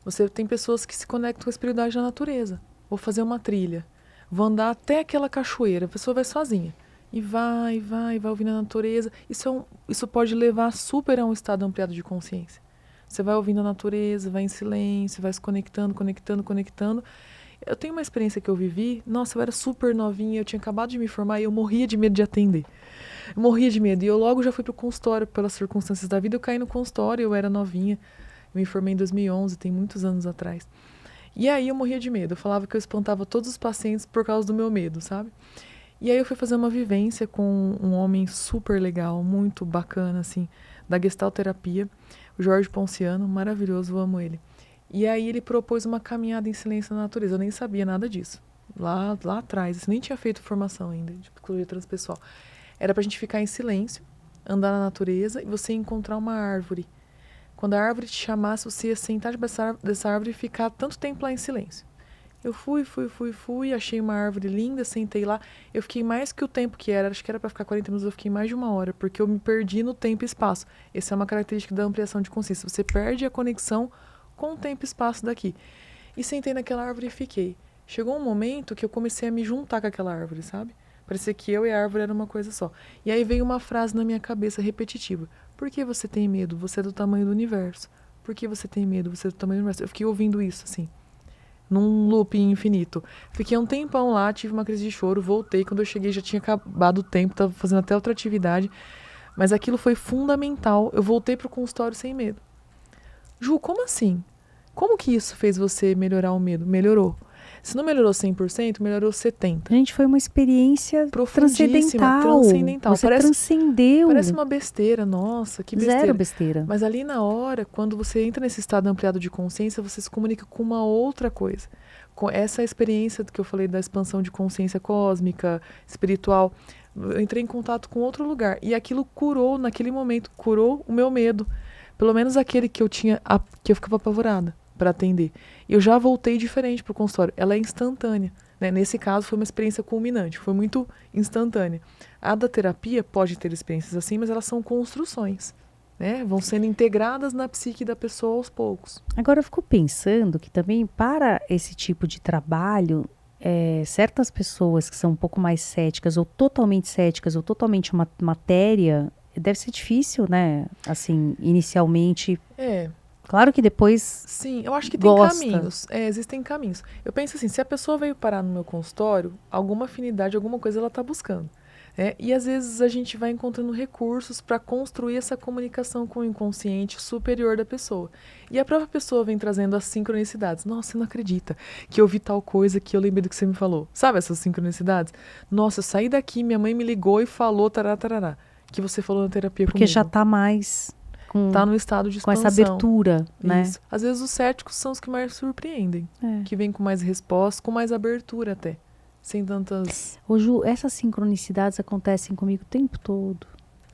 Você tem pessoas que se conectam com a espiritualidade na natureza. Vou fazer uma trilha, vou andar até aquela cachoeira, a pessoa vai sozinha. E vai ouvindo a natureza. Isso pode levar super a um estado ampliado de consciência. Você vai ouvindo a natureza, vai em silêncio, vai se conectando. Eu tenho uma experiência que eu vivi. Nossa, eu era super novinha, eu tinha acabado de me formar e eu morria de medo de atender. Eu morria de medo. E eu logo já fui pro consultório, pelas circunstâncias da vida. Eu caí no consultório, eu era novinha. Eu me formei em 2011, tem muitos anos atrás. E aí eu morria de medo. Eu falava que eu espantava todos os pacientes por causa do meu medo, sabe? E aí eu fui fazer uma vivência com um homem super legal, muito bacana, assim, da gestalterapia, o Jorge Ponciano, maravilhoso, eu amo ele. E aí ele propôs uma caminhada em silêncio na natureza, eu nem sabia nada disso, lá atrás, assim, nem tinha feito formação ainda de psicologia transpessoal. Era pra gente ficar em silêncio, andar na natureza e você encontrar uma árvore. Quando a árvore te chamasse, você ia sentar debaixo dessa árvore e ficar tanto tempo lá em silêncio. Eu fui, achei uma árvore linda, sentei lá. Eu fiquei mais que o tempo que era, acho que era para ficar 40 minutos, eu fiquei mais de 1 hora, porque eu me perdi no tempo e espaço. Essa é uma característica da ampliação de consciência. Você perde a conexão com o tempo e espaço daqui. E sentei naquela árvore e fiquei. Chegou um momento que eu comecei a me juntar com aquela árvore, sabe? Parecia que eu e a árvore eram uma coisa só. E aí veio uma frase na minha cabeça repetitiva. Por que você tem medo? Você é do tamanho do universo. Por que você tem medo? Você é do tamanho do universo. Eu fiquei ouvindo isso, assim, num looping infinito. Fiquei um tempão lá, tive uma crise de choro, voltei. Quando eu cheguei já tinha acabado o tempo, estava fazendo até outra atividade. Mas aquilo foi fundamental. Eu voltei pro consultório sem medo. Ju, como assim? Como que isso fez você melhorar o medo? Melhorou. Se não melhorou 100%, melhorou 70%. Gente, foi uma experiência transcendental. Você transcendeu. Parece uma besteira, nossa, que besteira. Zero besteira. Mas ali na hora, quando você entra nesse estado ampliado de consciência, você se comunica com uma outra coisa. Com essa experiência que eu falei da expansão de consciência cósmica, espiritual, eu entrei em contato com outro lugar. E aquilo curou, naquele momento, curou o meu medo. Pelo menos aquele que eu tinha, que eu ficava apavorada para atender. E eu já voltei diferente para o consultório. Ela é instantânea, né? Nesse caso, foi uma experiência culminante, foi muito instantânea. A da terapia pode ter experiências assim, mas elas são construções, né? Vão sendo integradas na psique da pessoa aos poucos. Agora, eu fico pensando que também para esse tipo de trabalho, certas pessoas que são um pouco mais céticas, ou totalmente matéria, deve ser difícil, né? Assim, inicialmente. Claro que depois. Sim, eu acho que gosta. Tem caminhos. Existem caminhos. Eu penso assim, se a pessoa veio parar no meu consultório, alguma afinidade, alguma coisa ela está buscando. E às vezes a gente vai encontrando recursos para construir essa comunicação com o inconsciente superior da pessoa. E a própria pessoa vem trazendo as sincronicidades. Nossa, você não acredita que eu vi tal coisa que eu lembrei do que você me falou. Sabe essas sincronicidades? Nossa, eu saí daqui, minha mãe me ligou e falou tarará, que você falou na terapia Porque comigo. Já está mais... Tá no estado de expansão. Com essa abertura, né? Isso. Às vezes os céticos são os que mais surpreendem. Que vêm com mais respostas, com mais abertura até. Sem tantas... Ô Ju, essas sincronicidades acontecem comigo o tempo todo.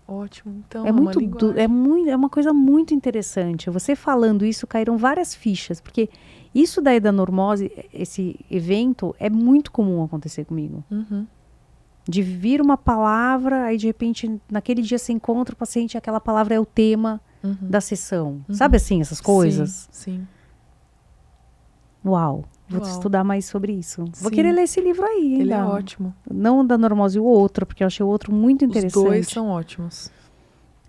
Ótimo. Então, é uma coisa muito interessante. Você falando isso, caíram várias fichas. Porque isso daí da normose, esse evento, é muito comum acontecer comigo. De vir uma palavra, aí de repente, naquele dia você encontra o paciente e aquela palavra é o tema da sessão. Sabe assim, essas coisas? Sim. Uau, vou Uau. estudar mais sobre isso. Vou Sim. querer ler esse livro aí, hein? Ele é ótimo. Não da Normose, o outro, porque eu achei o outro muito interessante. Os dois são ótimos.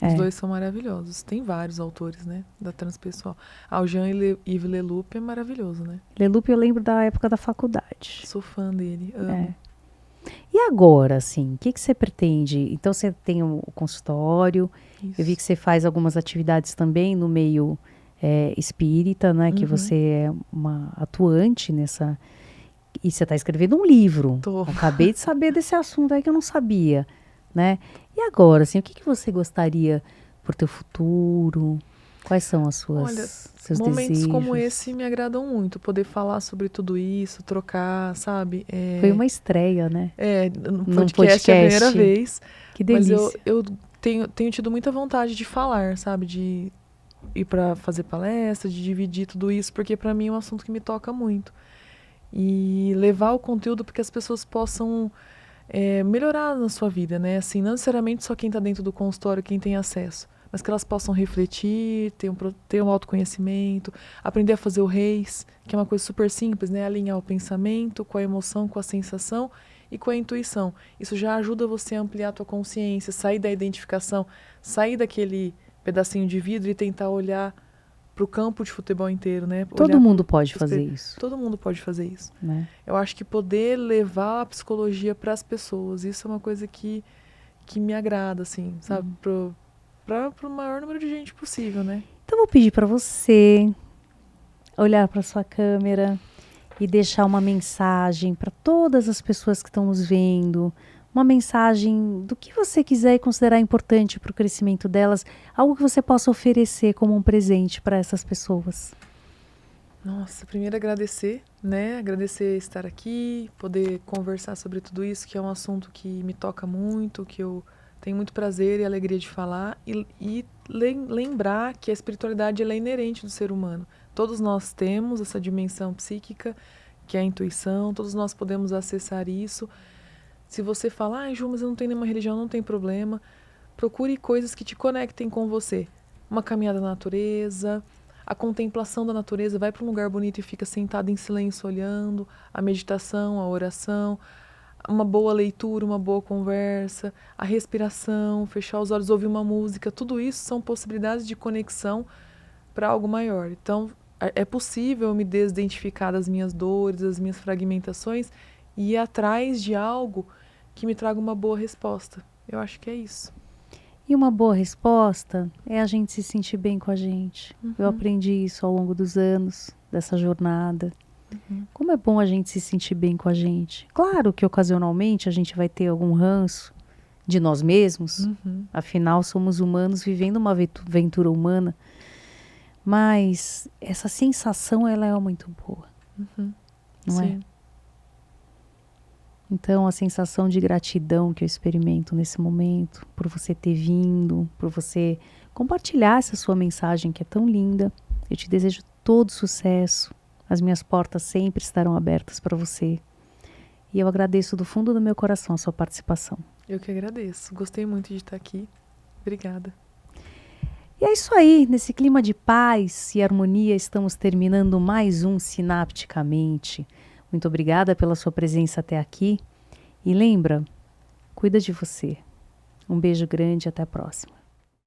Os dois são maravilhosos. Tem vários autores, né? Da transpessoal. O Jean-Yves Leloup é maravilhoso, né? Leloup eu lembro da época da faculdade. Sou fã dele, amo. E agora, assim, o que você pretende? Então, você tem o consultório, Isso. eu vi que você faz algumas atividades também no meio espírita, né? Que você é uma atuante nessa... E você está escrevendo um livro. Tô. Acabei de saber desse assunto aí que eu não sabia, né? E agora, assim, o que você gostaria por teu futuro? Quais são seus momentos desejos? como esse me agradam muito. Poder falar sobre tudo isso, trocar, sabe? Foi uma estreia, né? No podcast é a primeira vez. Que delícia. Mas eu tenho tido muita vontade de falar, sabe? De ir para fazer palestra, de dividir tudo isso, porque para mim é um assunto que me toca muito. E levar o conteúdo para que as pessoas possam melhorar na sua vida, né? Assim, não necessariamente só quem está dentro do consultório, quem tem acesso, mas que elas possam refletir, ter um autoconhecimento, aprender a fazer o reis, que é uma coisa super simples, né? Alinhar o pensamento com a emoção, com a sensação e com a intuição. Isso já ajuda você a ampliar a tua consciência, sair da identificação, sair daquele pedacinho de vidro e tentar olhar para o campo de futebol inteiro, né? Todo mundo pode fazer isso. Todo mundo pode fazer isso. Né? Eu acho que poder levar a psicologia para as pessoas, isso é uma coisa que me agrada, assim, sabe? Para o maior número de gente possível, né? Então, eu vou pedir para você olhar para sua câmera e deixar uma mensagem para todas as pessoas que estão nos vendo, uma mensagem do que você quiser e considerar importante para o crescimento delas, algo que você possa oferecer como um presente para essas pessoas. Nossa, primeiro agradecer, né? Agradecer estar aqui, poder conversar sobre tudo isso, que é um assunto que me toca muito, que eu tenho muito prazer e alegria de falar, e lembrar que a espiritualidade ela é inerente do ser humano. Todos nós temos essa dimensão psíquica, que é a intuição, todos nós podemos acessar isso. Se você falar, Ju, mas eu não tenho nenhuma religião, não tem problema. Procure coisas que te conectem com você. Uma caminhada na natureza, a contemplação da natureza, vai para um lugar bonito e fica sentado em silêncio olhando, a meditação, a oração, uma boa leitura, uma boa conversa, a respiração, fechar os olhos, ouvir uma música, tudo isso são possibilidades de conexão para algo maior. Então, é possível me desidentificar das minhas dores, das minhas fragmentações e ir atrás de algo que me traga uma boa resposta. Eu acho que é isso. E uma boa resposta é a gente se sentir bem com a gente. Eu aprendi isso ao longo dos anos, dessa jornada. Como é bom a gente se sentir bem com a gente. Claro que ocasionalmente a gente vai ter algum ranço de nós mesmos. Afinal, somos humanos vivendo uma aventura humana. Mas essa sensação, ela é muito boa. Não é? Então, a sensação de gratidão que eu experimento nesse momento, por você ter vindo, por você compartilhar essa sua mensagem que é tão linda. Eu te desejo todo sucesso. As minhas portas sempre estarão abertas para você. E eu agradeço do fundo do meu coração a sua participação. Eu que agradeço. Gostei muito de estar aqui. Obrigada. E é isso aí. Nesse clima de paz e harmonia, estamos terminando mais um Sinapticamente. Muito obrigada pela sua presença até aqui. E lembra, cuida de você. Um beijo grande e até a próxima.